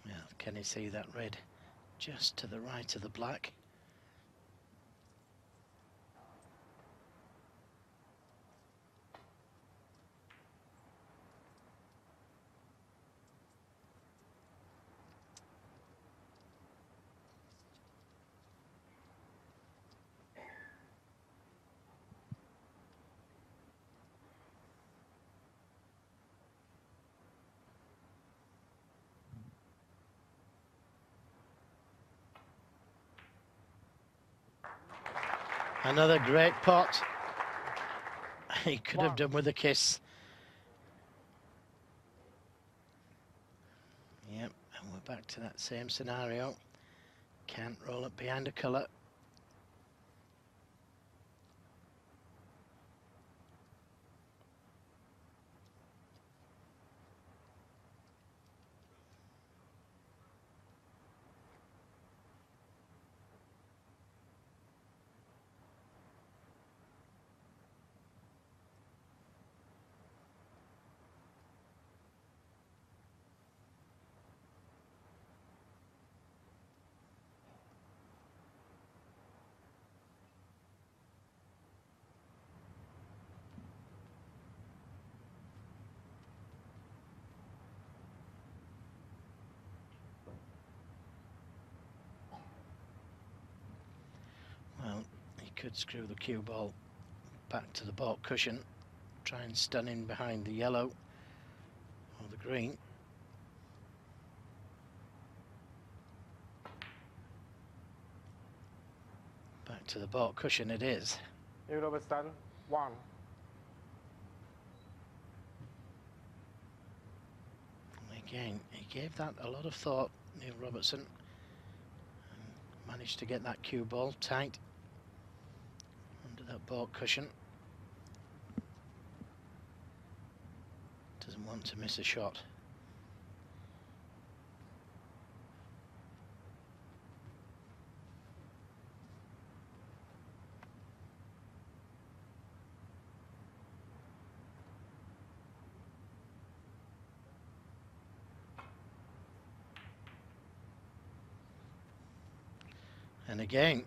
Well, can you see that red just to the right of the black? Another great pot. He could have done with a kiss. Yep, and we're back to that same scenario. Can't roll up behind a colour. Well, he could screw the cue ball back to the baulk cushion, try and stun in behind the yellow or the green. Back to the baulk cushion it is. Robertson 1. Again, he gave that a lot of thought, Neil Robertson, and managed to get that cue ball tight under that baulk cushion. Doesn't want to miss a shot. And again,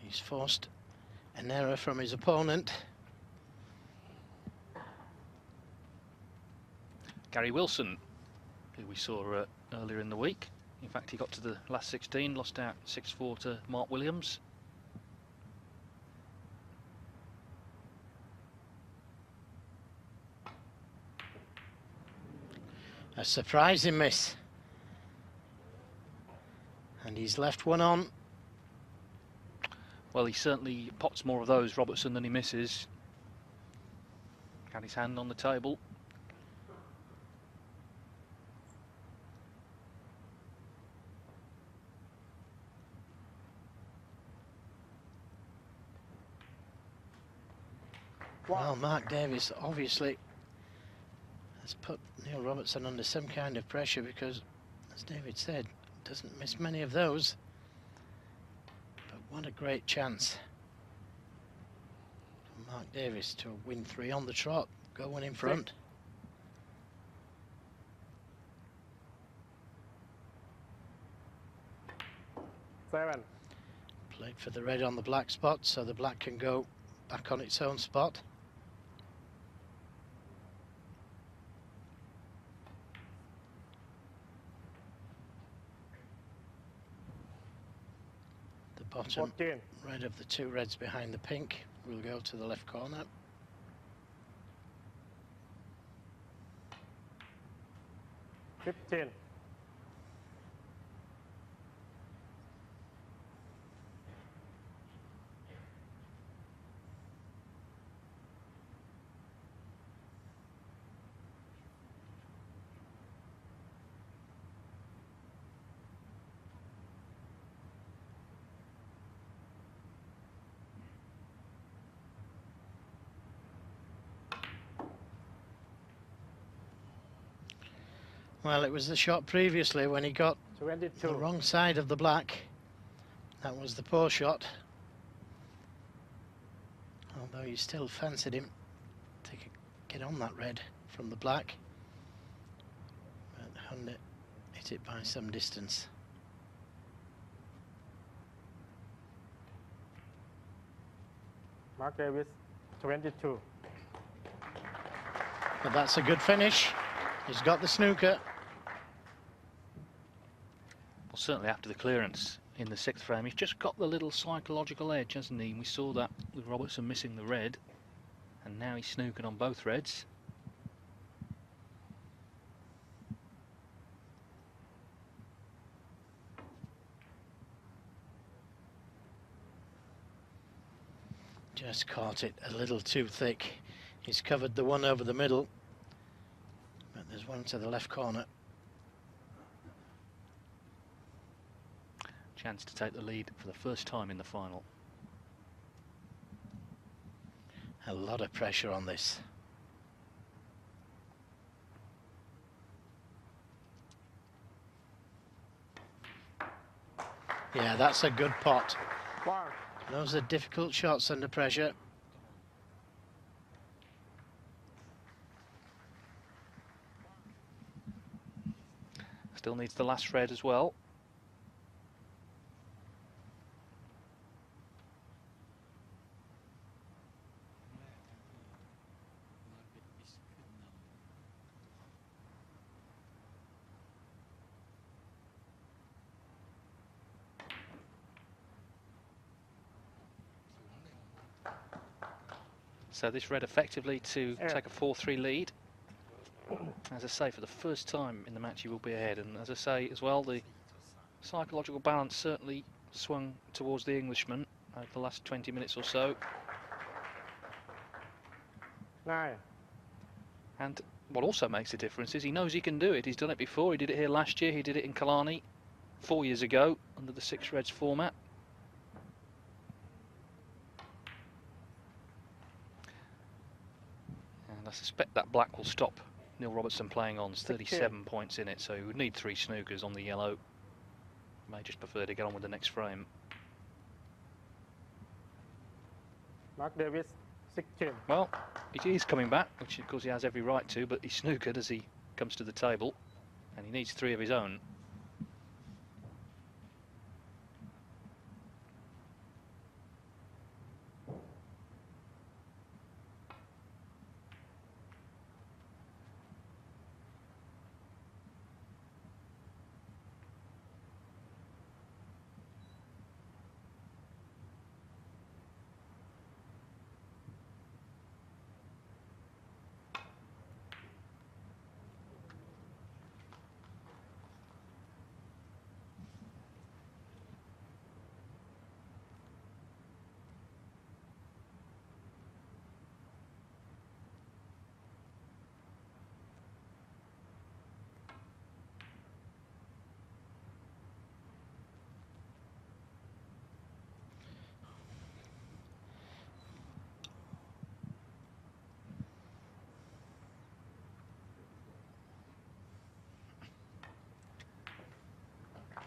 he's forced an error from his opponent. Gary Wilson who we saw earlier in the week. In fact, he got to the last 16, lost out 6-4 to Mark Williams. A surprising miss. And he's left one on. Well, he certainly pots more of those, Robertson, than he misses. Got his hand on the table. Well, Mark Davis obviously has put Neil Robertson under some kind of pressure because, as David said, doesn't miss many of those. But what a great chance for Mark Davis to win 3 on the trot, go one in front. 7. Played for the red on the black spot, so the black can go back on its own spot. The bottom 14. red of the 2 reds behind the pink will go to the left corner. $15. Well, it was the shot previously when he got 22. the wrong side of the black. That was the poor shot. Although you still fancied him to get on that red from the black. But Hyundai hit it by some distance. Mark Davis, 22. But that's a good finish. He's got the snooker. Well, certainly after the clearance in the 6th frame, he's just got the little psychological edge, hasn't he? We saw that with Robertson missing the red, and now he's snookered on both reds. Just caught it a little too thick. He's covered the one over the middle, but there's one to the left corner. Chance to take the lead for the first time in the final. A lot of pressure on this. Yeah, that's a good pot. 1. Those are difficult shots under pressure. Still needs the last red as well. So this red effectively to take a 4-3 lead. As I say, for the first time in the match, he will be ahead. And as I say as well, the psychological balance certainly swung towards the Englishman over the last 20 minutes or so. 9. And what also makes a difference is he knows he can do it. He's done it before. He did it here last year. He did it in Killarney 4 years ago under the 6 reds format. And I suspect that black will stop Neil Robertson playing on. There's 37 points in it, so he would need 3 snookers on the yellow. May just prefer to get on with the next frame. Mark Davis, 16. Well, he is coming back, which of course he has every right to, but he's snookered as he comes to the table, and he needs 3 of his own.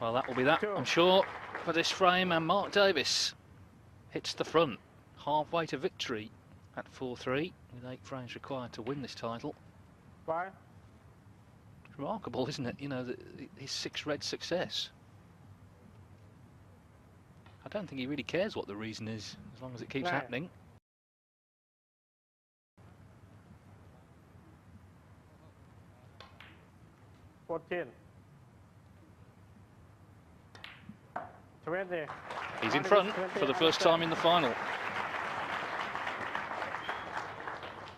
Well, that will be that, I'm sure, for this frame. And Mark Davis hits the front, halfway to victory at 4-3, with 8 frames required to win this title. Bye. It's remarkable, isn't it? You know, his 6-red success. I don't think he really cares what the reason is, as long as it keeps happening. 14. 20. He's in front for the first time in the final.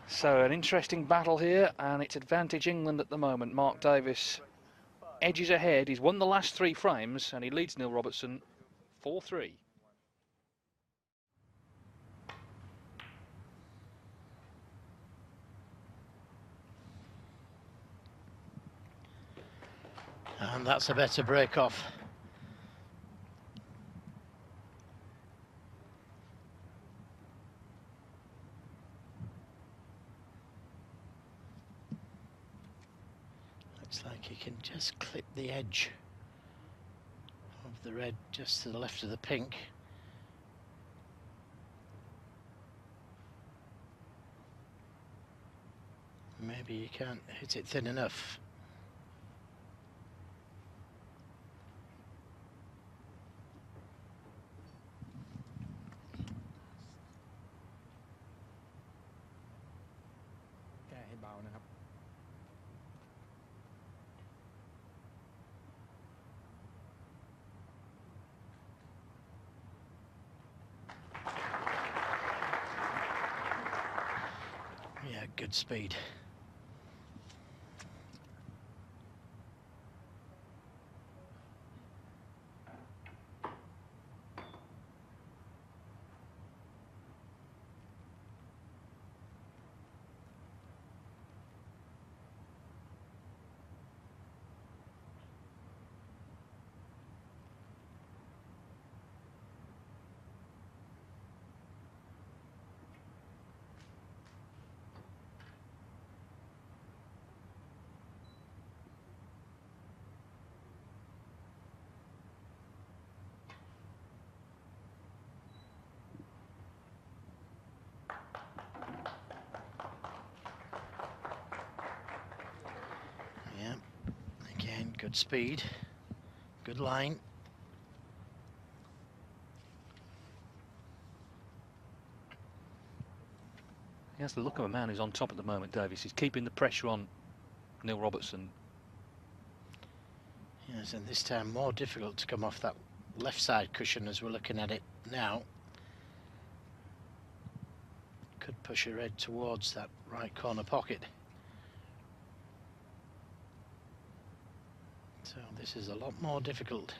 So an interesting battle here, and it's advantage England at the moment. Mark Davis edges ahead. He's won the last 3 frames, and he leads Neil Robertson 4-3. And that's a better break off. Looks like he can just clip the edge of the red just to the left of the pink. Maybe you can't hit it thin enough. Yeah, good speed. Yeah, again, good speed, good line. He has the look of a man who's on top at the moment, Davis. He's keeping the pressure on Neil Robertson. Yes, and this time more difficult to come off that left side cushion as we're looking at it now. Could push a red towards that right corner pocket. So this is a lot more difficult.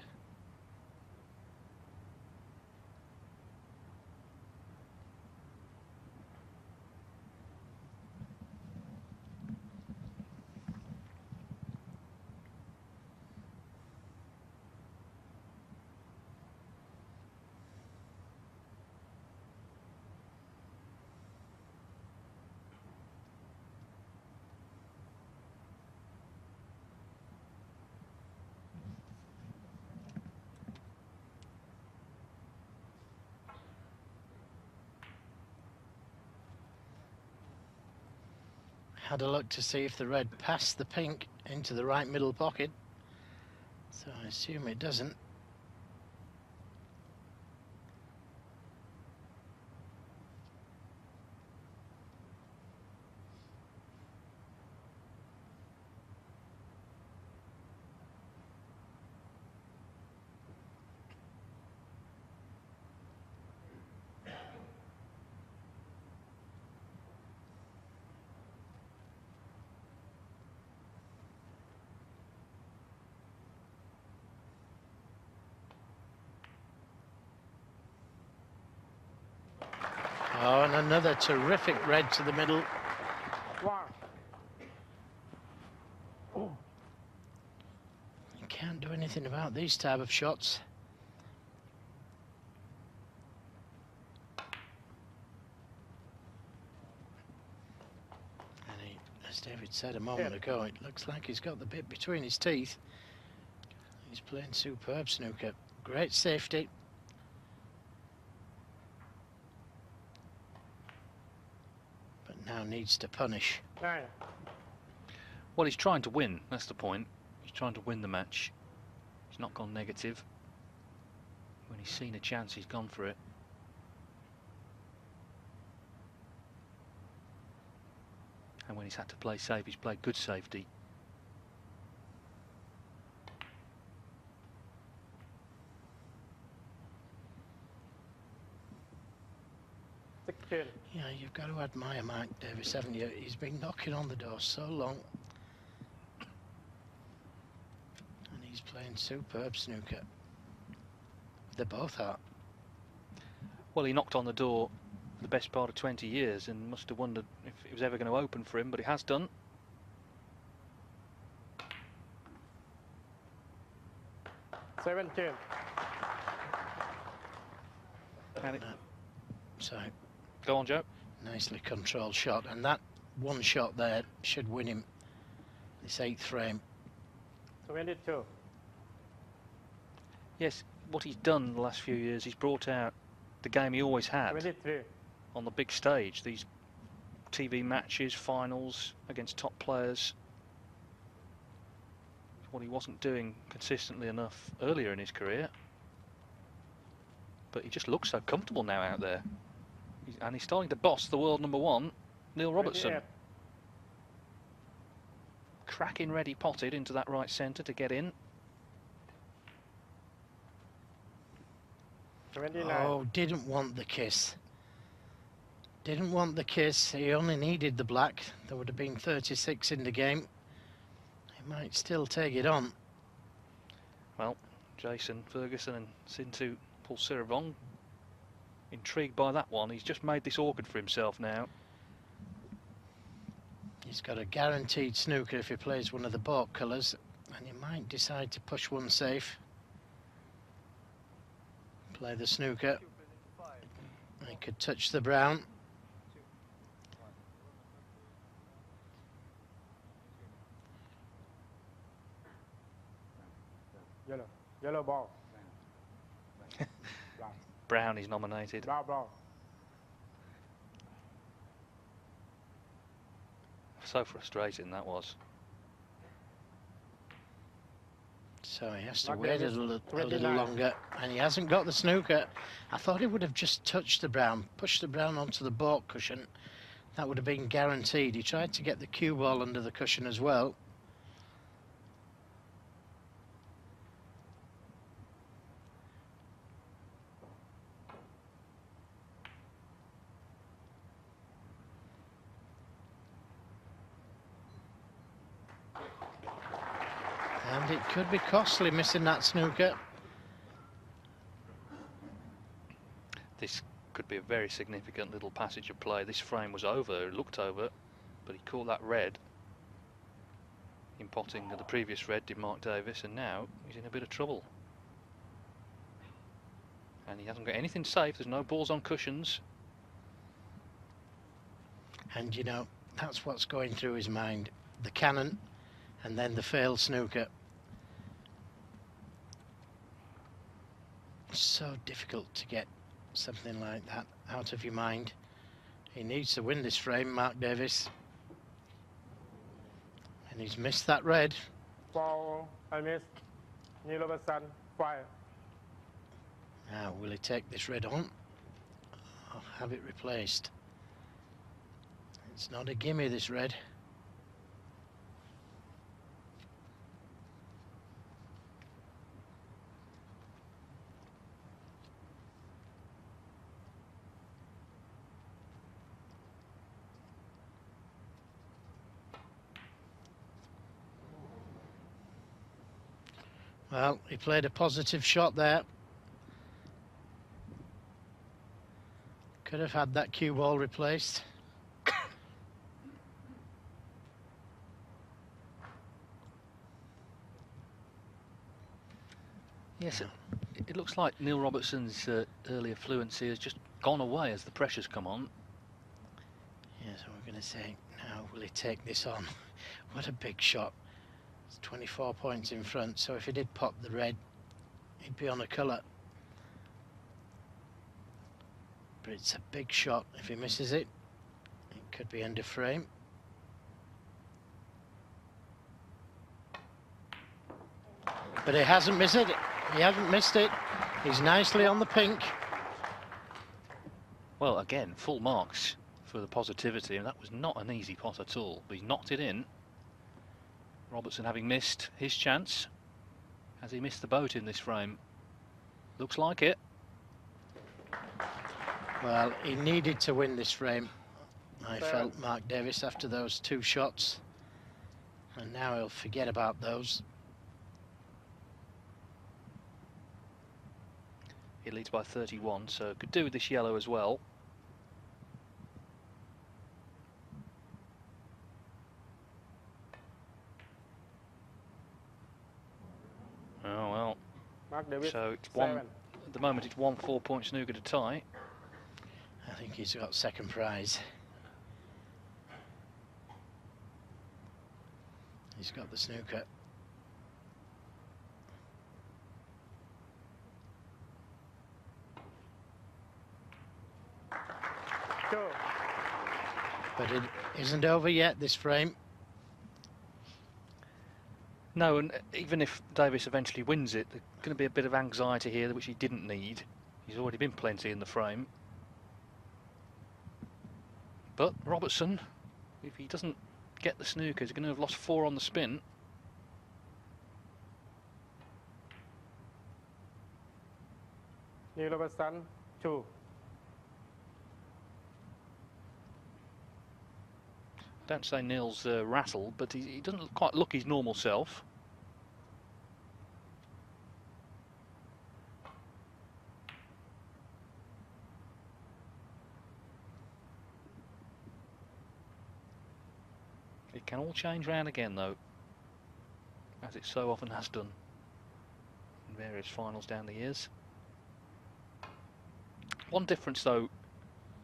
Had a look to see if the red passed the pink into the right middle pocket. So I assume it doesn't. Oh, and another terrific red to the middle. Oh. You can't do anything about these type of shots. And as David said a moment ago, it looks like he's got the bit between his teeth. He's playing superb snooker. Great safety. But now needs to punish. 9. Well, he's trying to win, that's the point. He's trying to win the match. He's not gone negative. When he's seen a chance, he's gone for it. And when he's had to play safe, he's played good safety. Yeah, you've got to admire Mark Davis, haven't you? He's been knocking on the door so long. And he's playing superb snooker. They both are. Well, he knocked on the door the best part of 20 years and must have wondered if it was ever going to open for him, but it has done. And Sorry. Go on, Joe. Nicely controlled shot, and that one shot there should win him this 8th frame. 22. Yes, what he's done the last few years, he's brought out the game he always had 23. on the big stage. These TV matches, finals against top players. What he wasn't doing consistently enough earlier in his career. But he just looks so comfortable now out there. And he's starting to boss the world #1, Neil Robertson. 28. Cracking ready potted into that right centre to get in. 29. Oh, didn't want the kiss. Didn't want the kiss. He only needed the black. There would have been 36 in the game. He might still take it on. Well, Jason Ferguson and Sintu Pulsirivong intrigued by that one. He's just made this awkward for himself now. He's got a guaranteed snooker if he plays one of the baulk colours, and he might decide to push one safe. Play the snooker. He could touch the brown. Yellow. Yellow ball. Brown is nominated. Black ball. So frustrating that was. So he has to Mark wait a Davis, little 29. longer, and he hasn't got the snooker. I thought he would have just touched the brown, pushed the brown onto the baulk cushion. That would have been guaranteed. He tried to get the cue ball under the cushion as well. And it could be costly missing that snooker. This could be a very significant little passage of play. This frame was over, it looked over, but he caught that red in potting the previous red, did Mark Davis, and now he's in a bit of trouble. And he hasn't got anything safe, there's no balls on cushions. And you know, that's what's going through his mind. The cannon and then the failed snooker. So difficult to get something like that out of your mind. He needs to win this frame, Mark Davis. And he's missed that red. 4. I missed. Neil Robertson. 5. Now, will he take this red on or have it replaced? It's not a gimme, this red. Well, he played a positive shot there. Could have had that cue ball replaced. Yes, it looks like Neil Robertson's earlier fluency has just gone away as the pressure's come on. Yes, we're going to say, now will he take this on? What a big shot. It's 24 points in front, so if he did pop the red, he'd be on a colour. But it's a big shot. If he misses it, it could be end of frame. But he hasn't missed it. He hasn't missed it. He's nicely on the pink. Well, again, full marks for the positivity, and that was not an easy pot at all. But he's knocked it in. Robertson having missed his chance. Has he missed the boat in this frame? Looks like it. Well, he needed to win this frame, I felt, Mark Davis, after those 2 shots. And now he'll forget about those. He leads by 31, so could do with this yellow as well. Oh well. Mark Davis, So it's 7. at the moment it's 1 4-point snooker to tie. I think he's got second prize. He's got the snooker. Go. But it isn't over yet, this frame. No, and even if Davis eventually wins it, there's going to be a bit of anxiety here, which he didn't need. He's already been plenty in the frame. But Robertson, if he doesn't get the snooker, he's going to have lost 4 on the spin. Neil Robertson, 2. Don't say Neil's rattled, but he doesn't quite look his normal self. It can all change round again, though, as it so often has done in various finals down the years. One difference, though,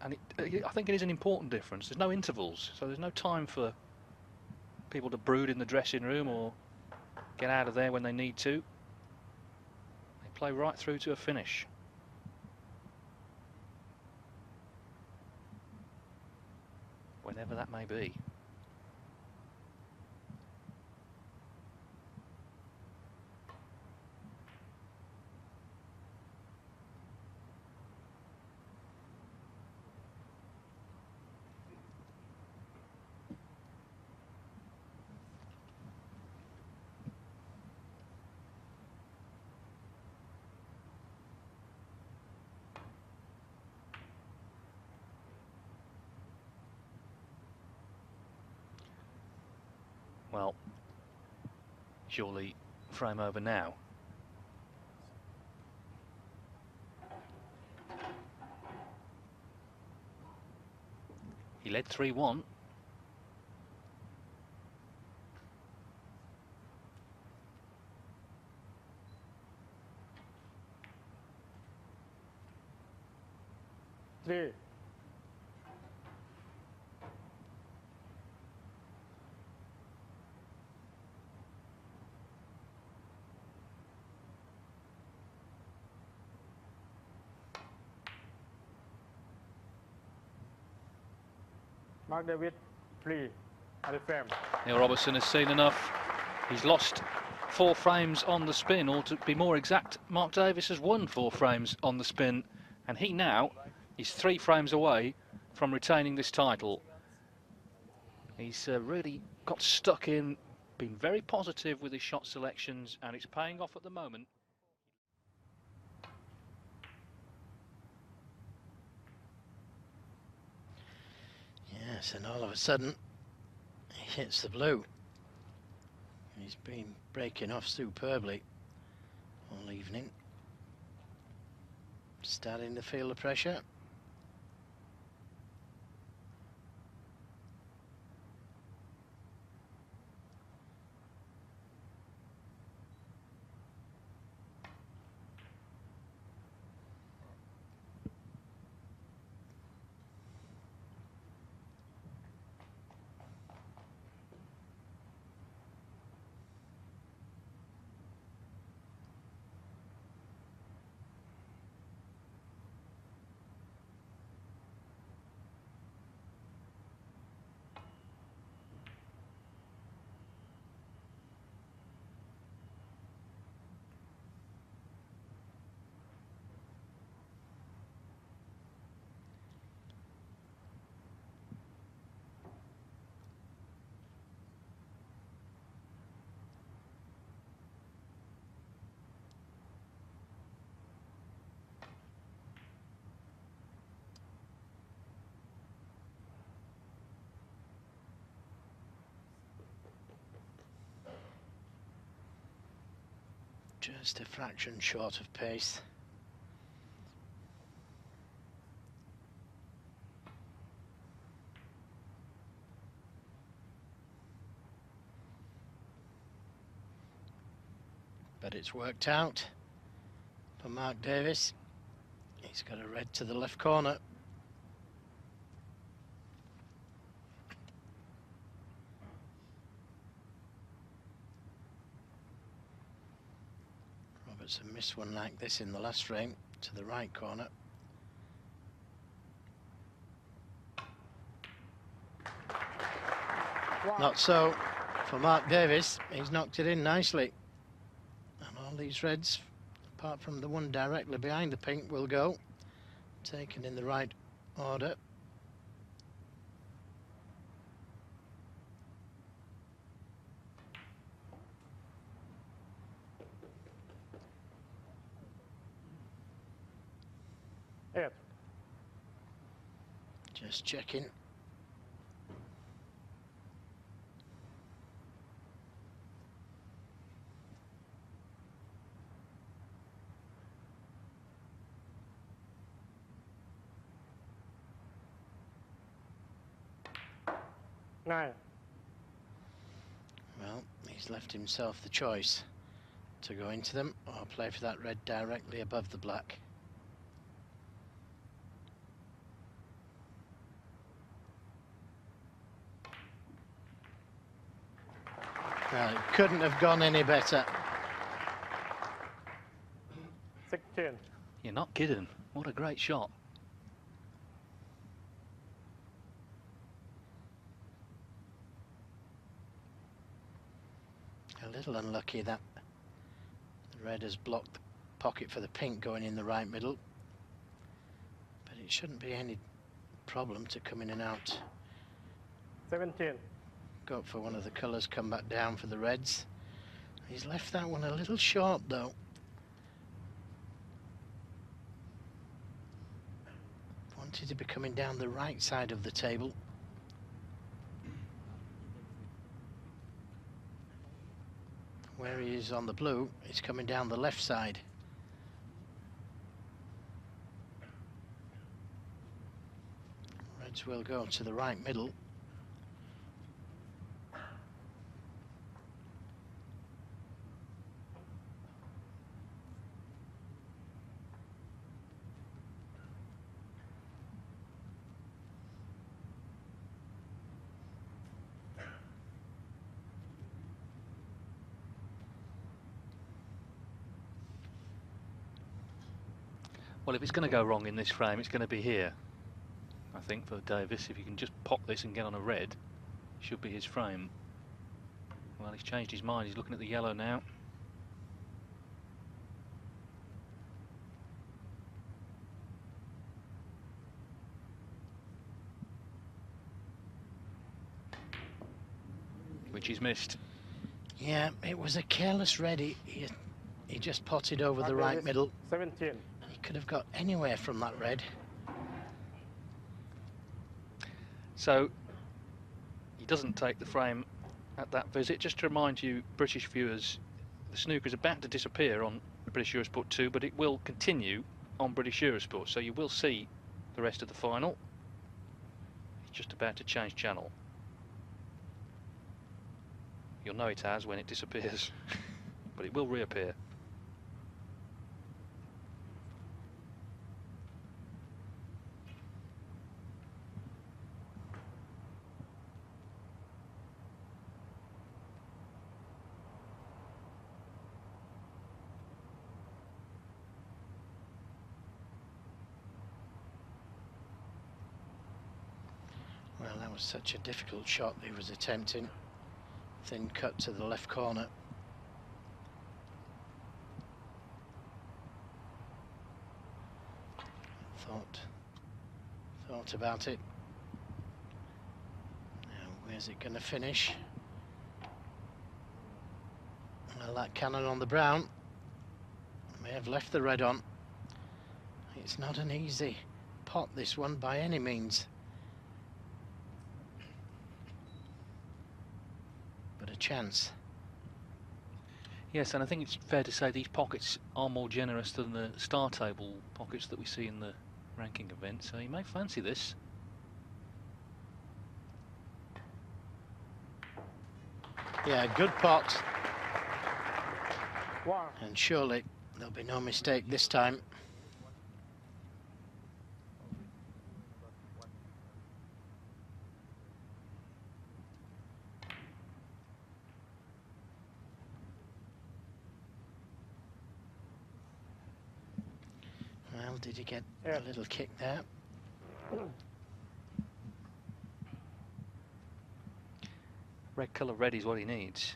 and I think it is an important difference, there's no intervals, so there's no time for people to brood in the dressing room or get out of there when they need to. They play right through to a finish. Whenever that may be. Well, surely frame over now. He led 3-1. Three. Mark David, 3. At the frame. Neil Robertson has seen enough. He's lost 4 frames on the spin, or to be more exact, Mark Davis has won 4 frames on the spin, and he now is 3 frames away from retaining this title. He's really got stuck in, been very positive with his shot selections, and it's paying off at the moment. Yes, and all of a sudden he hits the blue. He's been breaking off superbly all evening. Starting to feel the pressure. Just a fraction short of pace. But it's worked out for Mark Davis. He's got a red to the left corner. Robertson missed one like this in the last frame to the right corner. Wow. Not so for Mark Davis. He's knocked it in nicely. And all these reds, apart from the one directly behind the pink, will go. Taken in the right order. Eight. Just checking. Nine. Well, he's left himself the choice to go into them or play for that red directly above the black. Well, it couldn't have gone any better. 16. You're not kidding. What a great shot. A little unlucky that the red has blocked the pocket for the pink going in the right middle. But it shouldn't be any problem to come in and out. 17. Go up for one of the colours, come back down for the reds. He's left that one a little short though. Wanted to be coming down the right side of the table. Where he is on the blue, he's coming down the left side. Reds will go to the right middle. Well, if it's going to go wrong in this frame, it's going to be here. I think for Davis, if he can just pop this and get on a red, should be his frame. Well, he's changed his mind. He's looking at the yellow now. Which he's missed. Yeah, it was a careless red. He just potted over the right middle. 17. He could have got anywhere from that red. So he doesn't take the frame at that visit. Just to remind you, British viewers, the snooker is about to disappear on British Eurosport 2, but it will continue on British Eurosport, so you will see the rest of the final. It's just about to change channel. You'll know it has when it disappears, but it will reappear. Well, that was such a difficult shot he was attempting. Thin cut to the left corner. Thought about it. Now, where's it going to finish? Well, that cannon on the brown may have left the red on. It's not an easy pot, this one, by any means. But a chance. Yes, and I think it's fair to say these pockets are more generous than the star table pockets that we see in the ranking event, so you may fancy this. Yeah, good pot. One. And surely there'll be no mistake this time. Well, did he get a little kick there? Red colour red is what he needs.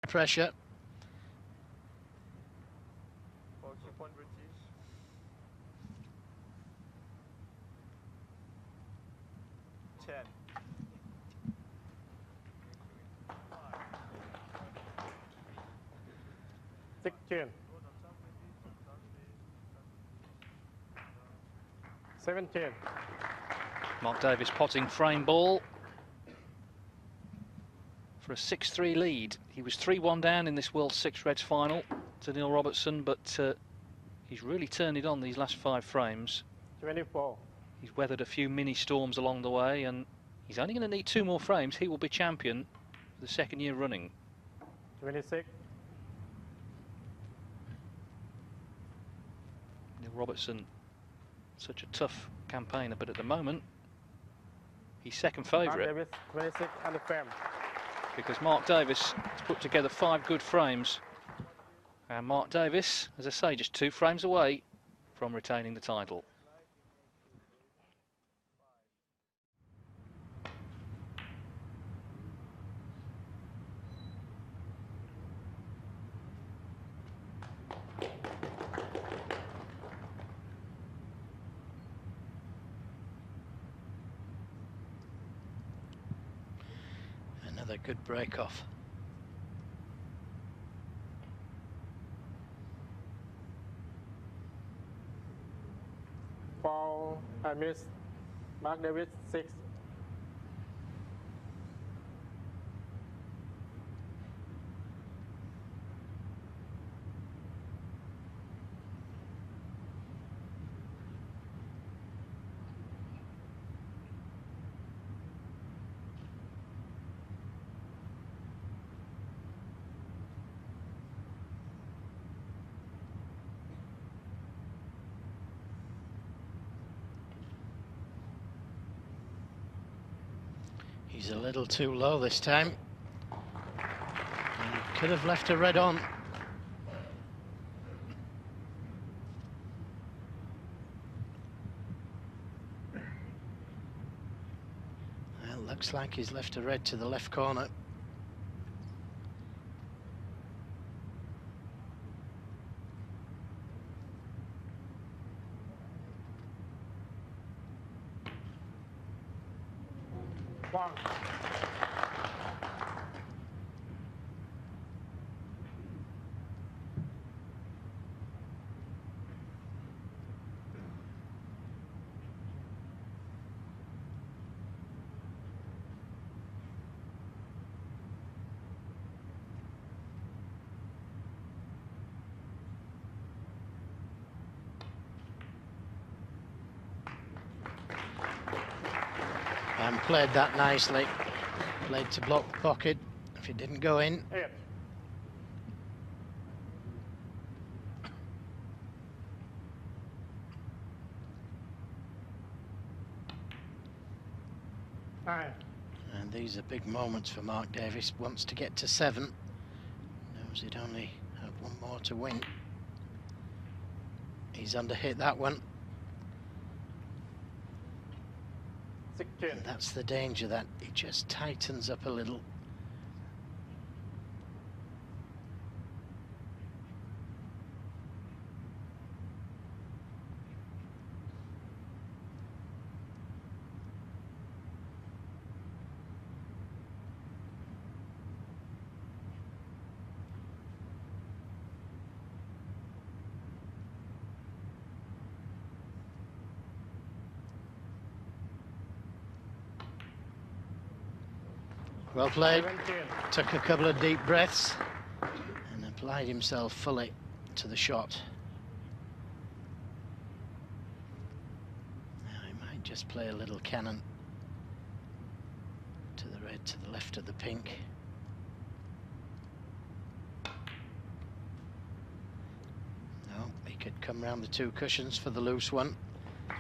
Pressure. Point British. 10. 16. 17. Mark Davis potting frame ball for a 6-3 lead. He was 3-1 down in this World Six Reds final to Neil Robertson, but he's really turned it on these last 5 frames. 24. He's weathered a few mini storms along the way, and he's only going to need 2 more frames. He will be champion for the 2nd year running. 26. Neil Robertson, such a tough campaigner, but at the moment he's second favourite. Mark Davis, 26 and the frame. Because Mark Davis has put together 5 good frames. And Mark Davis, as I say, just 2 frames away from retaining the title. Another good break off. Foul and miss. Mark Davis, 6. He's a little too low this time. And he could have left a red on. Well, looks like he's left a red to the left corner. One. And played that nicely. Played to block the pocket. If it didn't go in. 8. Nine. And these are big moments for Mark Davis. Wants to get to 7. Knows he'd only have 1 more to win. He's underhit that one. 16. And that's the danger, that it just tightens up a little. Well played. 17. Took a couple of deep breaths and applied himself fully to the shot. Now he might just play a little cannon to the red, to the left of the pink. No, he could come round the two cushions for the loose one.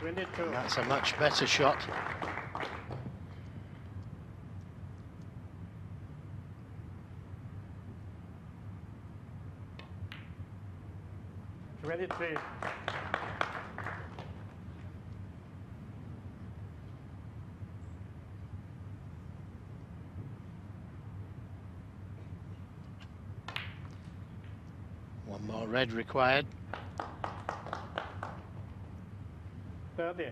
22. And that's a much better shot. Three. One more red required. 30.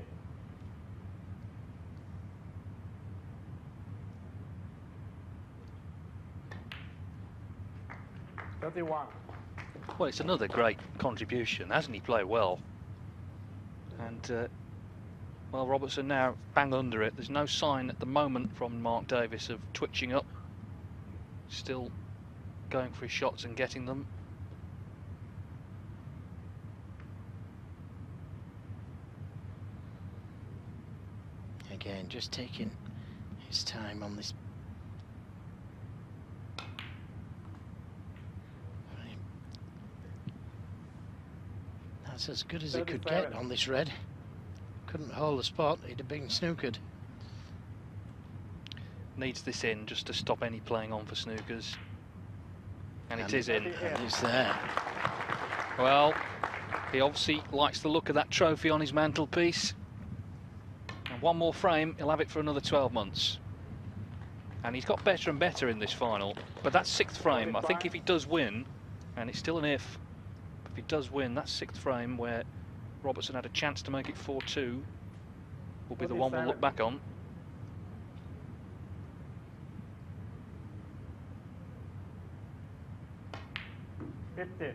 31. Well, it's another great contribution. Hasn't he played well? And, well, Robertson now bang under it. There's no sign at the moment from Mark Davis of twitching up. Still going for his shots and getting them. Again, just taking his time on this. That's as good as he could get on this red. Couldn't hold the spot, he'd have been snookered. Needs this in just to stop any playing on for snookers. And it is in. And it's there. Well, he obviously likes the look of that trophy on his mantelpiece. And one more frame, he'll have it for another 12 months. And he's got better and better in this final. But that 6th frame, I think if he does win, and it's still an if he does win, that 6th frame where Robertson had a chance to make it 4-2 will be the one we'll look back on. $50.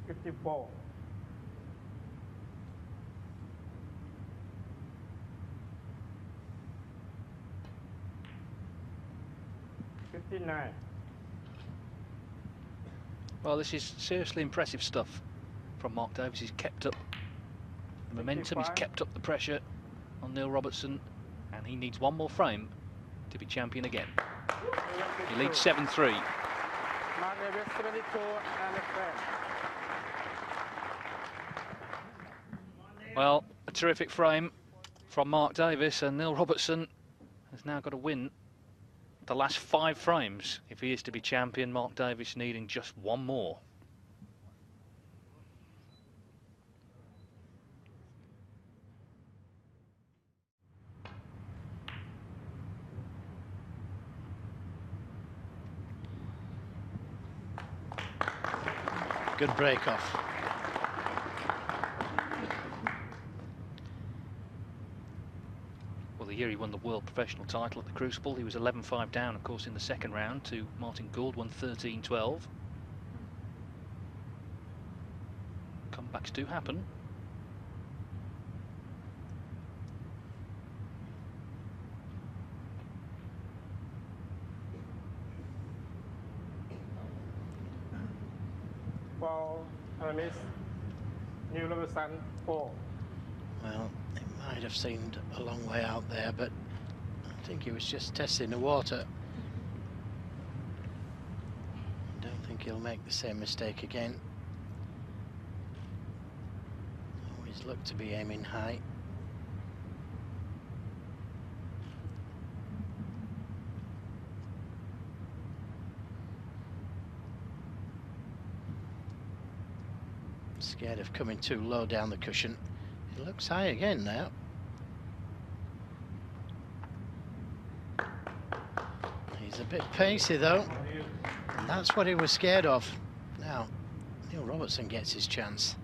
54. 59. Well, this is seriously impressive stuff from Mark Davis. He's kept up the momentum, he's kept up the pressure on Neil Robertson, and he needs one more frame to be champion again. He leads 7-3. Mark Davis 72 and a frame. Well, a terrific frame from Mark Davis, and Neil Robertson has now got to win the last 5 frames if he is to be champion. Mark Davis needing just one more. Good break off. Well, the year he won the World Professional title at the Crucible, he was 11-5 down, of course, in the second round to Martin Gould, won 13-12. Comebacks do happen. For miss Neil Robertson 4. Well, it might have seemed a long way out there, but I think he was just testing the water. I don't think he'll make the same mistake again. Always look to be aiming high. Scared of coming too low down the cushion. It looks high again now. He's a bit pacey though, and that's what he was scared of. Now, Neil Robertson gets his chance.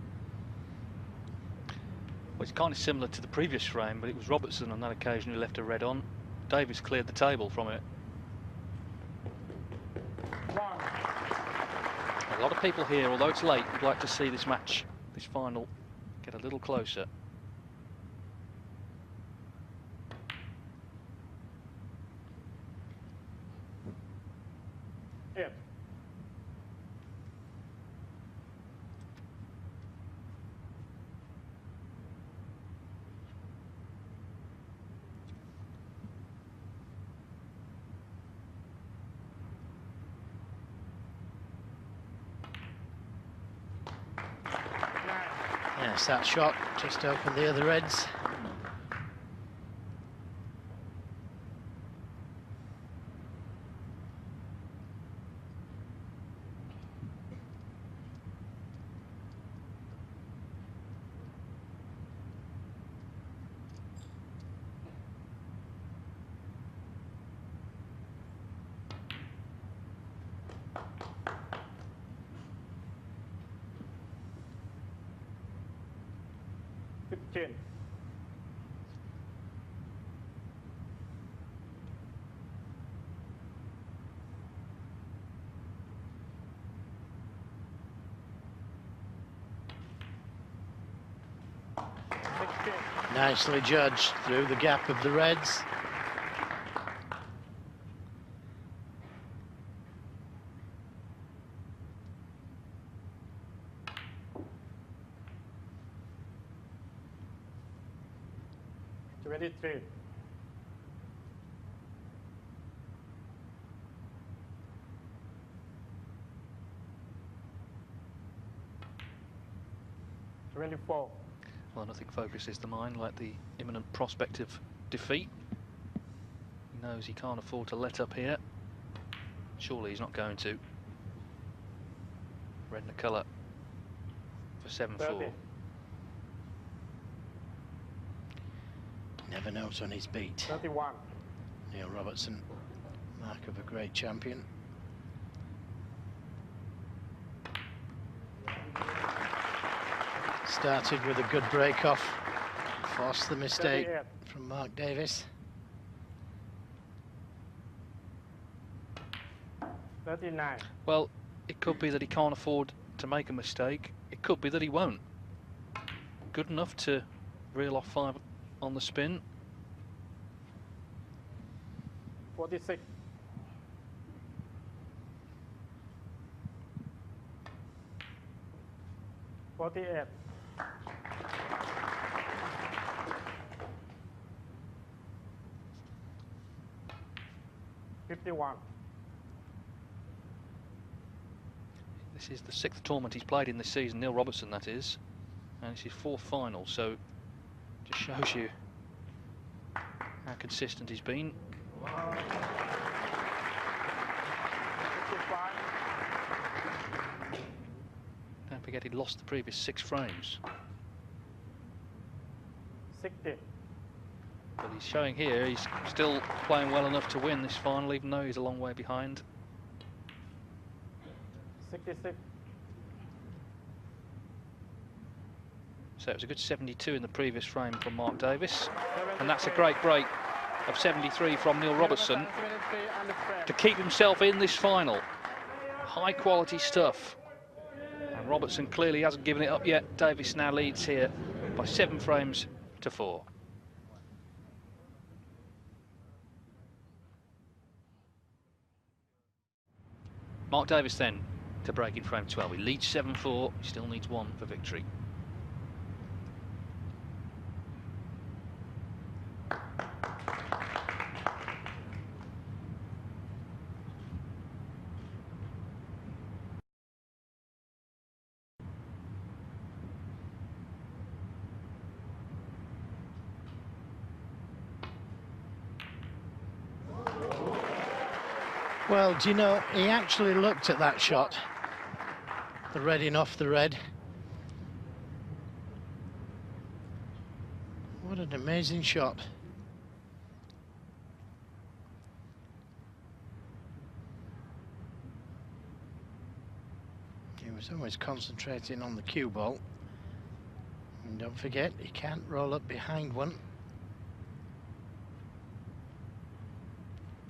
Well, it's kind of similar to the previous frame, but it was Robertson on that occasion who left a red on. Davis cleared the table from it. 1. lot of people here, although it's late, would like to see this match, this final, get a little closer. Yeah. Yes, that shot just opened the other reds. Chin. Nicely judged through the gap of the reds. Three. 24. Well, nothing focuses the mind like the imminent prospect of defeat. He knows he can't afford to let up here. Surely he's not going to. Red in the colour for 7-4. Never knows when he's beat. 31. Neil Robertson, mark of a great champion. Started with a good break off, forced the mistake from Mark Davis. 39. Well, it could be that he can't afford to make a mistake. It could be that he won't. Good enough to reel off 5 on the spin. 46. 48. 51. This is the 6th tournament he's played in this season, Neil Robertson that is, and it's his 4th final, so just shows you how consistent he's been. 55. Don't forget he'd lost the previous 6 frames. 60. But he's showing here he's still playing well enough to win this final, even though he's a long way behind. 66. So it was a good 72 in the previous frame from Mark Davis, and that's a great break of 73 from Neil Robertson to keep himself in this final. High quality stuff, and Robertson clearly hasn't given it up yet. Davis now leads here by 7 frames to 4. Mark Davis then to break in frame 12. He leads 7-4, he still needs 1 for victory. Well, do you know, he actually looked at that shot, the red in off the red. What an amazing shot. He was always concentrating on the cue ball. And don't forget, he can't roll up behind one.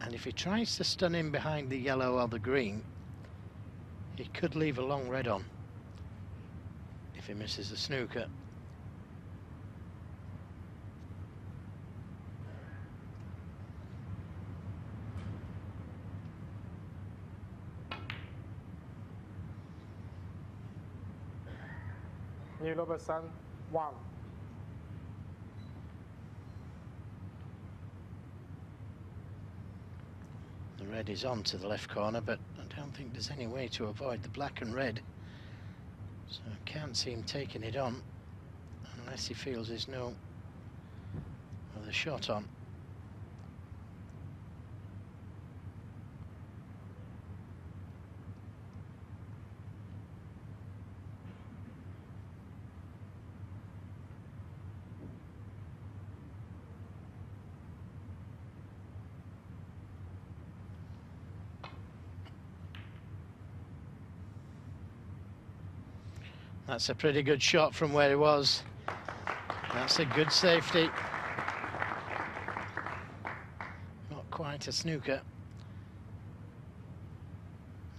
And if he tries to stun him behind the yellow or the green, He could leave a long red on if he misses the snooker. New Robertson, 1. The red is on to the left corner, but I don't think there's any way to avoid the black and red. So I can't see him taking it on unless he feels there's no other shot on. That's a pretty good shot from where he was. That's a good safety. Not quite a snooker.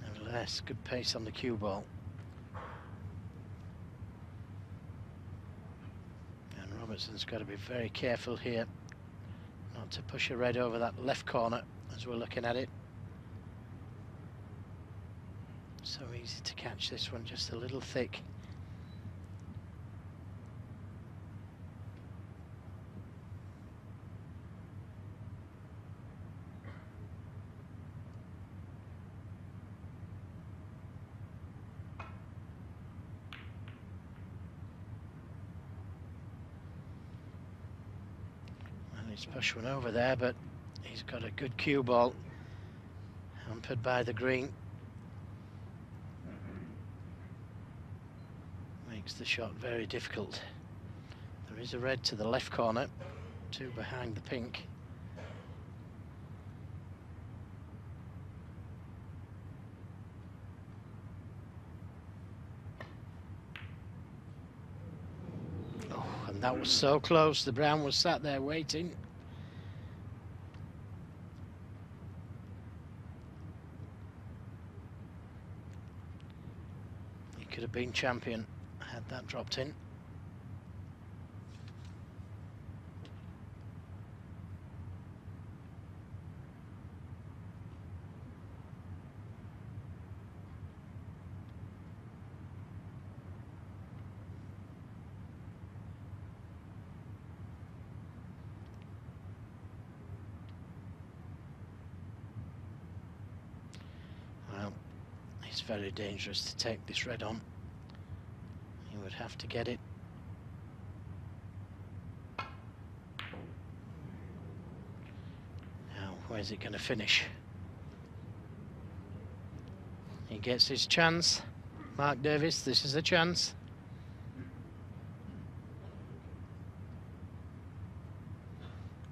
Nevertheless, good pace on the cue ball. And Robertson's got to be very careful here not to push a red over that left corner as we're looking at it. So easy to catch this one, just a little thick. He's pushed one over there, but he's got a good cue ball, hampered by the green. Makes the shot very difficult. There is a red to the left corner, 2 behind the pink. Oh, and that was so close. The brown was sat there waiting. Could have been champion had that dropped in. Well, it's very dangerous to take this red on. He would have to get it. Now, where's it going to finish? He gets his chance. Mark Davis, this is a chance.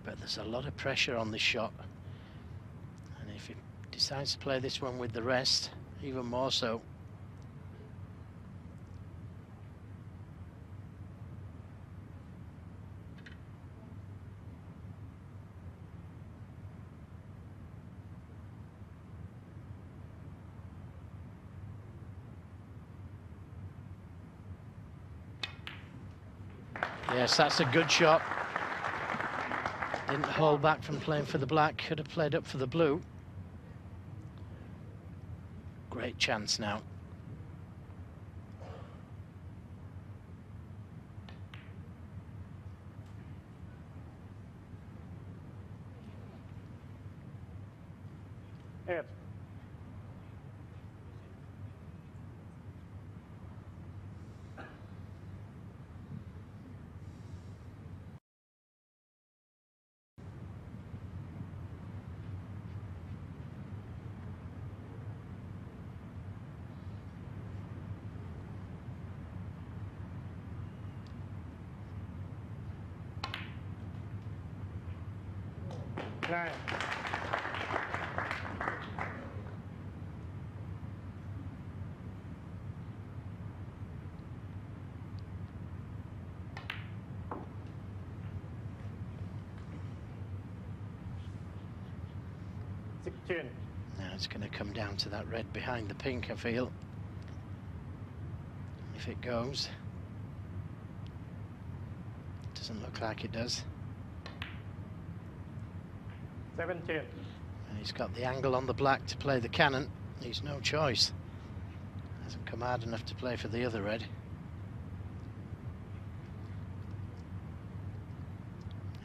But there's a lot of pressure on this shot. And if he decides to play this one with the rest, even more so. Yes, that's a good shot. Didn't hold back from playing for the black, could have played up for the blue. Great chance now. Ed. Nine. Now it's going to come down to that red behind the pink, I feel. if it goes. Doesn't look like it does. 17. And he's got the angle on the black to play the cannon. He's no choice. Hasn't come hard enough to play for the other red.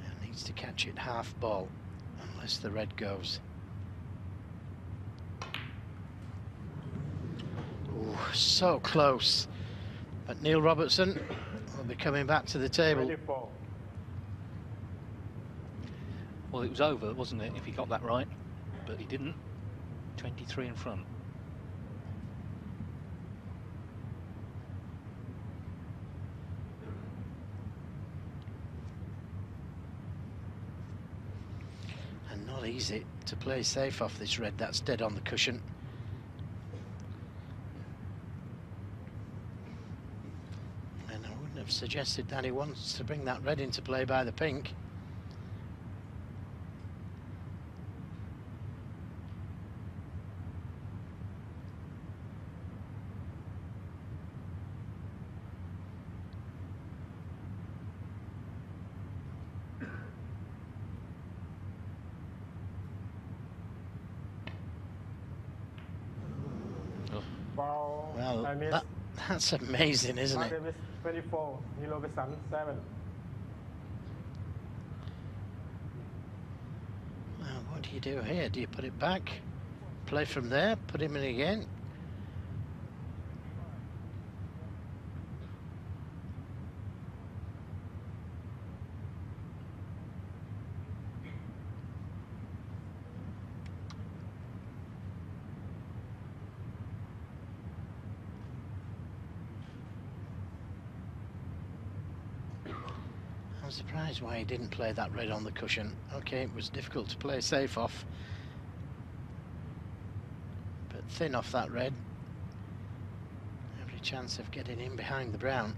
And needs to catch it half ball, unless the red goes. Ooh, so close. But Neil Robertson will be coming back to the table. 24. Well, it was over, wasn't it, if he got that right? But he didn't. 23 in front. And not easy to play safe off this red that's dead on the cushion. And I wouldn't have suggested that he wants to bring that red into play by the pink. Ball. Well, I miss. that's amazing, isn't it? Davis 24. Neil Robertson 7. Well, what do you do here? Do you put it back? Play from there? Put him in again? I'm surprised why he didn't play that red on the cushion. Okay, it was difficult to play safe off, but thin off that red. Every chance of getting in behind the brown.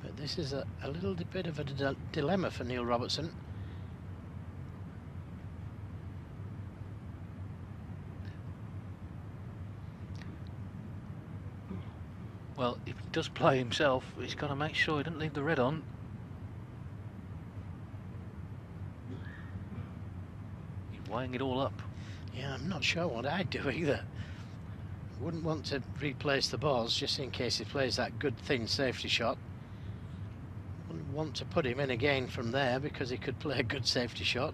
But this is a little bit of a dilemma for Neil Robertson. Well, if he does play himself, he's got to make sure he doesn't leave the red on. He's weighing it all up. Yeah, I'm not sure what I'd do either. Wouldn't want to replace the balls just in case he plays that good thin safety shot. Wouldn't want to put him in again from there because he could play a good safety shot.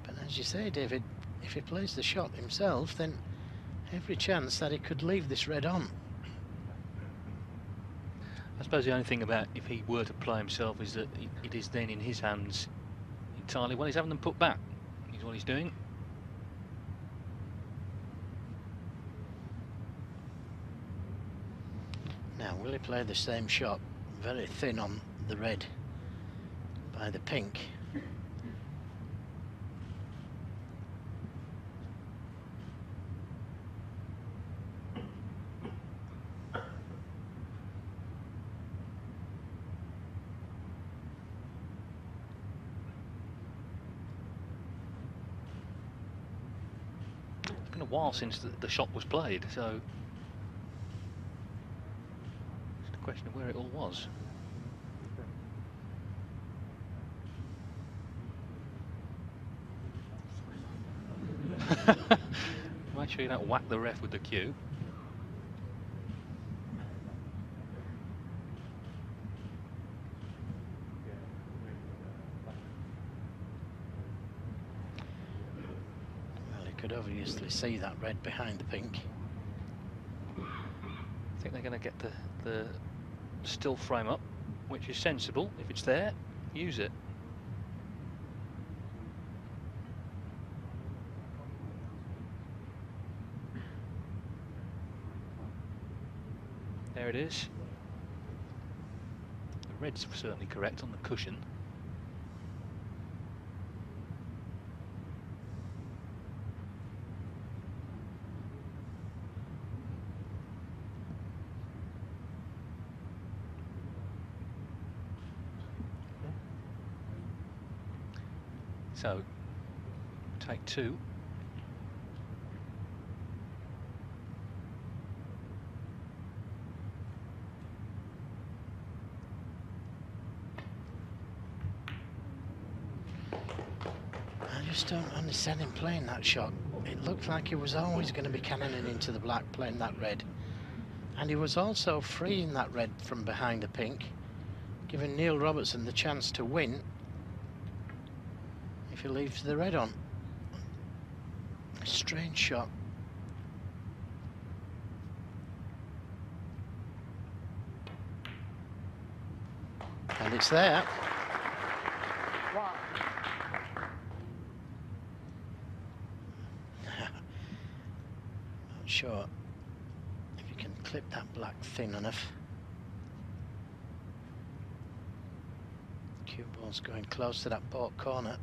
But as you say, David, if he plays the shot himself, then every chance that he could leave this red on. I suppose the only thing about if he were to play himself is that it is then in his hands entirely. Well, he's having them put back, is what he's doing. Now, will he play the same shot? Very thin on the red by the pink. It's been a while since the shot was played, so it's a question of where it all was. Make sure you don't whack the ref with the cue. Well, he could obviously see that red behind the pink. I think they're going to get the still frame up, which is sensible. If it's there, use it. There it is. The red's certainly correct on the cushion. So, take two. just don't understand him playing that shot. It looked like he was always going to be cannoning into the black playing that red. And he was also freeing that red from behind the pink, giving Neil Robertson the chance to win if he leaves the red on. A strange shot. And it's there. Not sure if you can clip that black thin enough. Cue ball's going close to that port corner.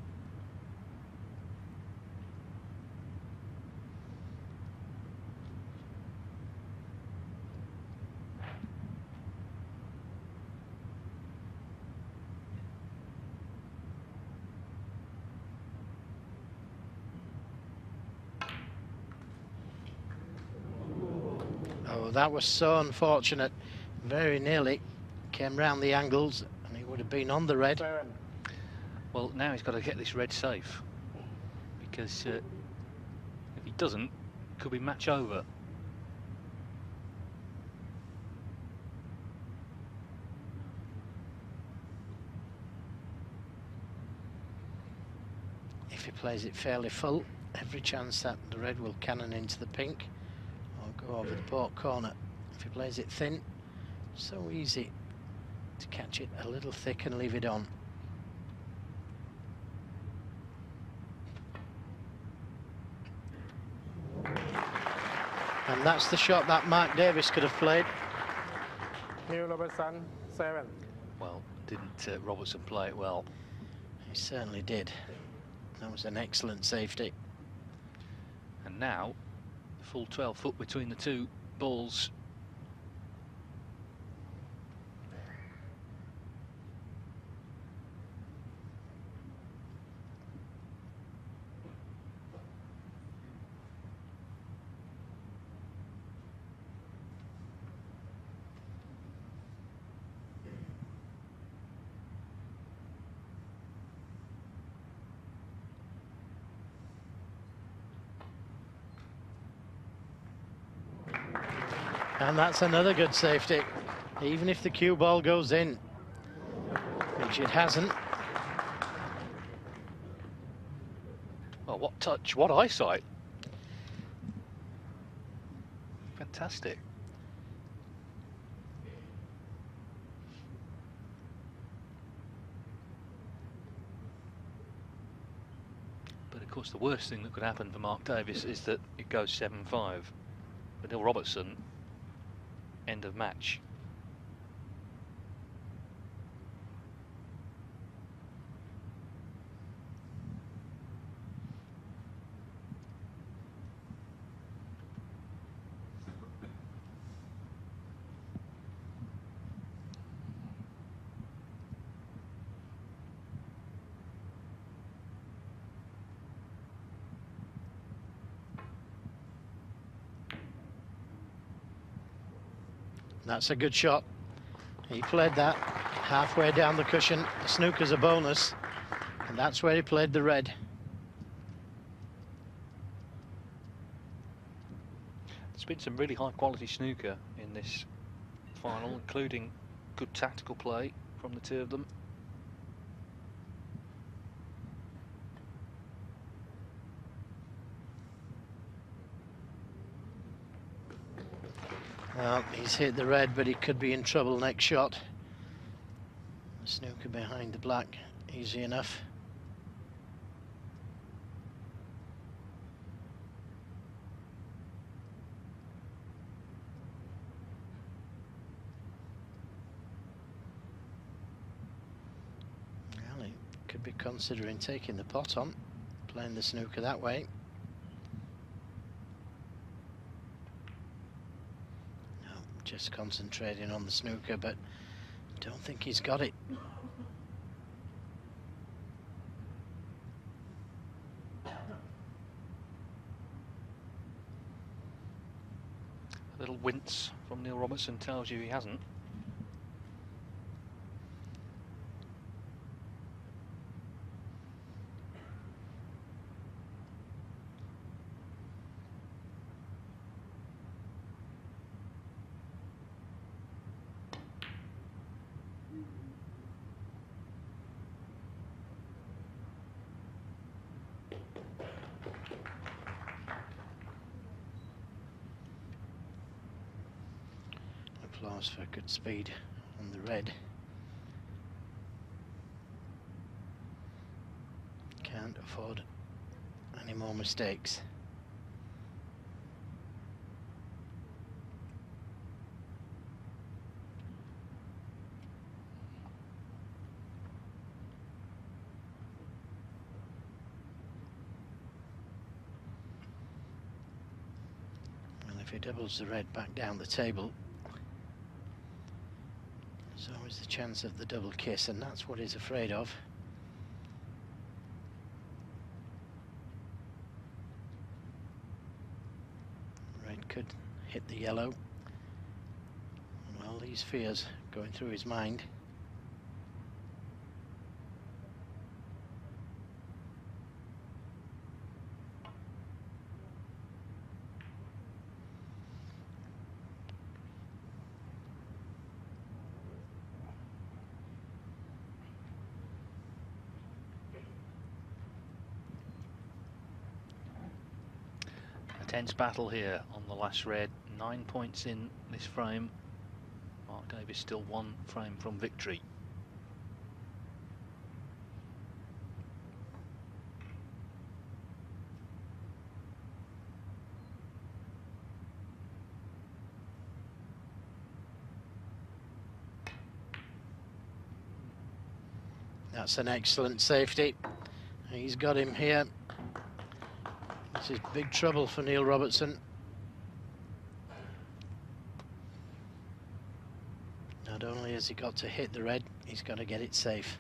Oh, that was so unfortunate. Very nearly came round the angles and he would have been on the red. Well, now he's got to get this red safe, because if he doesn't, it could be match over. If he plays it fairly full, every chance that the red will cannon into the pink or go over the port corner. If he plays it thin, so easy to catch it a little thick and leave it on. And that's the shot that Mark Davis could have played. Neil Robertson, 7. Well, didn't Robertson play it well? He certainly did. That was an excellent safety. And now, the full 12 foot between the two balls. And that's another good safety, even if the cue ball goes in, which it hasn't. Well, what touch, what eyesight. Fantastic. But of course the worst thing that could happen for Mark Davis is that it goes 7-5. But Neil Robertson, end of match. That's a good shot. He played that halfway down the cushion. The snooker's a bonus, and that's where he played the red. There's been some really high quality snooker in this final, including good tactical play from the two of them. Well, he's hit the red, but he could be in trouble next shot. The snooker behind the black, easy enough. Well, he could be considering taking the pot on, playing the snooker that way. Just concentrating on the snooker, but don't think he's got it. A little wince from Neil Robertson tells you he hasn't. applause for good speed on the red. Can't afford any more mistakes. If he doubles the red back down the table, there's always the chance of the double kiss, and that's what he's afraid of. Red could hit the yellow. Well, these fears going through his mind. Tense battle here on the last red. 9 points in this frame. Mark Davis still 1 frame from victory. That's an excellent safety. He's got him here. This is big trouble for Neil Robertson. Not only has he got to hit the red, he's got to get it safe.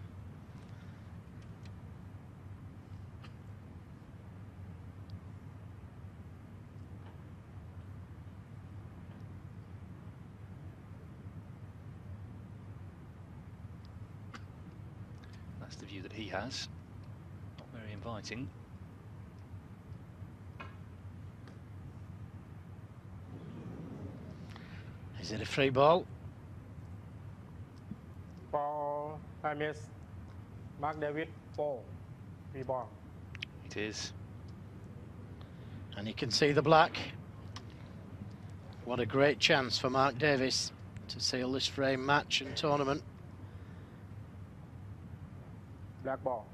That's the view that he has. Not very inviting. Is it a free ball? Ball, I miss. Mark Davis, 4. Free ball. It is. And you can see the black. What a great chance for Mark Davis to seal this frame match and tournament. Black ball.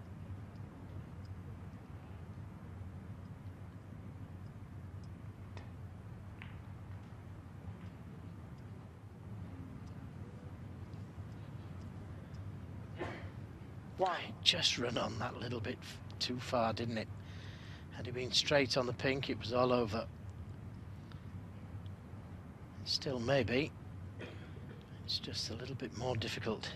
Why? Just run on that little bit too far, didn't it? Had he been straight on the pink, it was all over. Still maybe. It's just a little bit more difficult.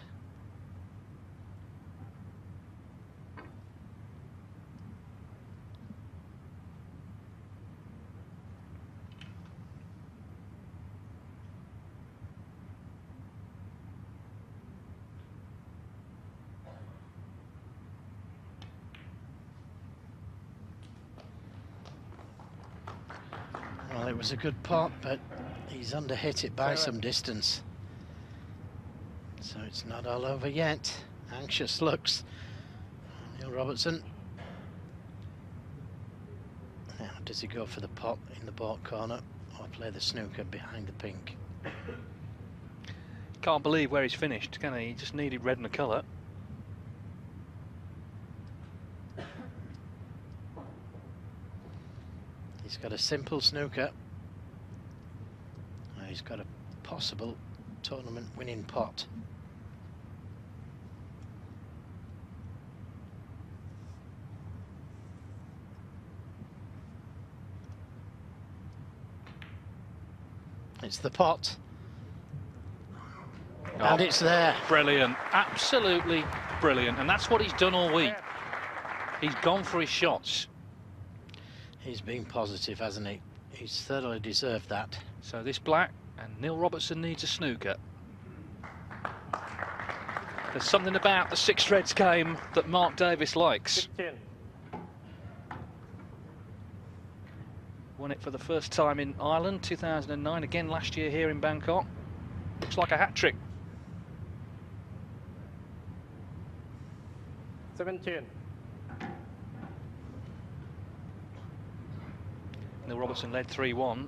Well, it was a good pot, but he's underhit it by some distance. So it's not all over yet. Anxious looks. Neil Robertson. Now, does he go for the pot in the baulk corner or play the snooker behind the pink? Can't believe where he's finished, can he? He just needed red and a colour. He's got a simple snooker. He's got a possible tournament winning pot. It's the pot. Oh, and it's there. Brilliant, absolutely brilliant. And that's what he's done all week. He's gone for his shots. He's been positive, hasn't he? He's thoroughly deserved that. So this black, and Neil Robertson needs a snooker. There's something about the 6 reds game that Mark Davis likes. 16. Won it for the first time in Ireland, 2009, again last year here in Bangkok. Looks like a hat-trick. 17. Neil Robertson led 3-1.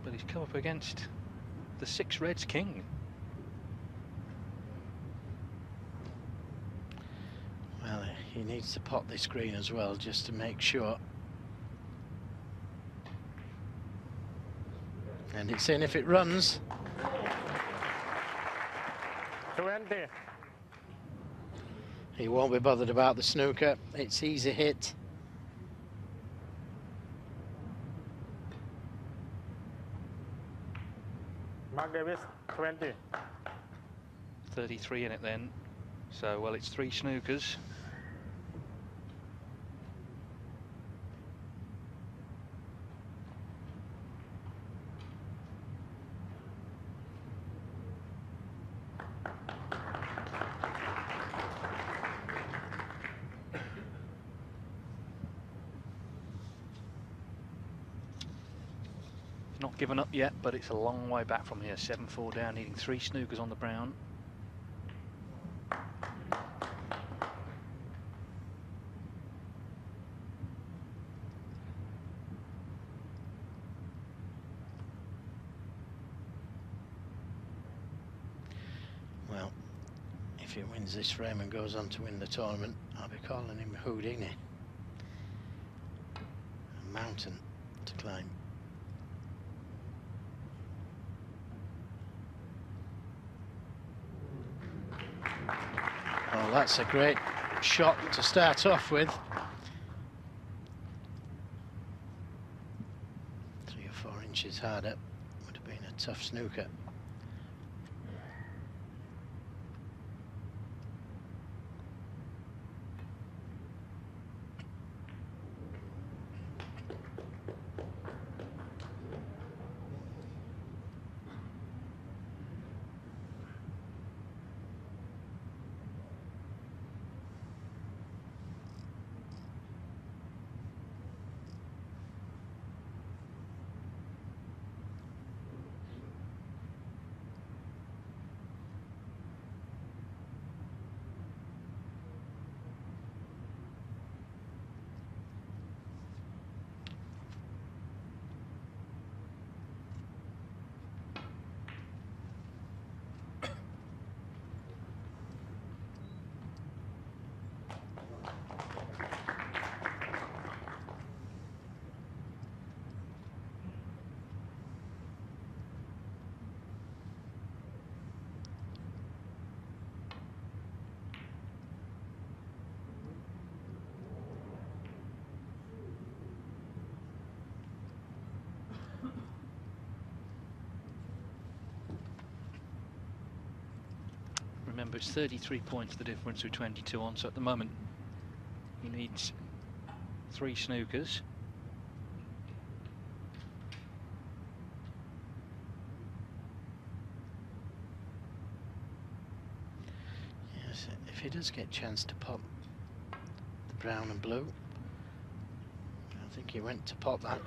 but he's come up against the 6 Reds king. Well, he needs to pot this green as well, just to make sure. And it's in if it runs. 20. He won't be bothered about the snooker. It's easy hit. Mark Davis, 20. 33 in it then. So, well, it's 3 snookers. Not given up yet, but it's a long way back from here. 7-4 down, needing 3 snookers on the brown. Well, if he wins this frame and goes on to win the tournament, I'll be calling him Houdini. A mountain to climb. Oh, that's a great shot to start off with. 3 or 4 inches harder would have been a tough snooker. Remember, it's 33 points the difference with 22 on, so at the moment he needs 3 snookers. Yes, if he does get a chance to pop the brown and blue, I think he went to pop that,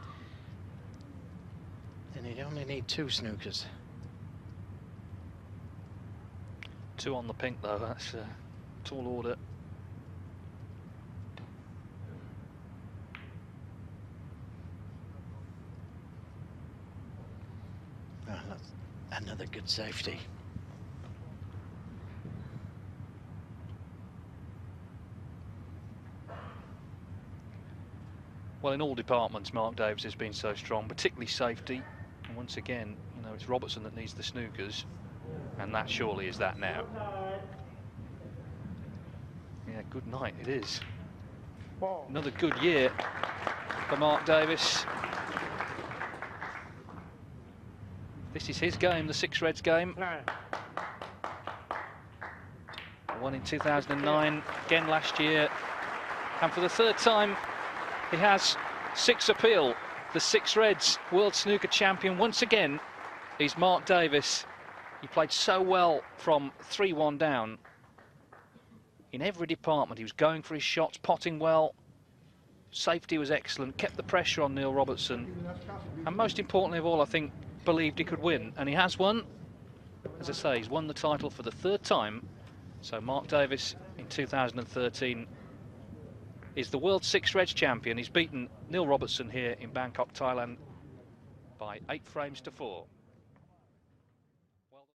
then he'd only need 2 snookers. 2 on the pink though, that's a tall order. Oh, that's another good safety. Well, in all departments, Mark Davis has been so strong, particularly safety. And once again, you know, it's Robertson that needs the snookers, and that surely is that now. Yeah, good night, it is. Another good year for Mark Davis. This is his game, the 6 Reds game. Won in 2009, again last year. And for the 3rd time, he has 6 appeal. The 6 Reds World Snooker Champion once again is Mark Davis. He played so well from 3-1 down. In every department, he was going for his shots, potting well. Safety was excellent, kept the pressure on Neil Robertson. And most importantly of all, I think, believed he could win. And he has won. As I say, he's won the title for the 3rd time. So Mark Davis in 2013 is the World 6 Reds champion. He's beaten Neil Robertson here in Bangkok, Thailand by 8 frames to 4.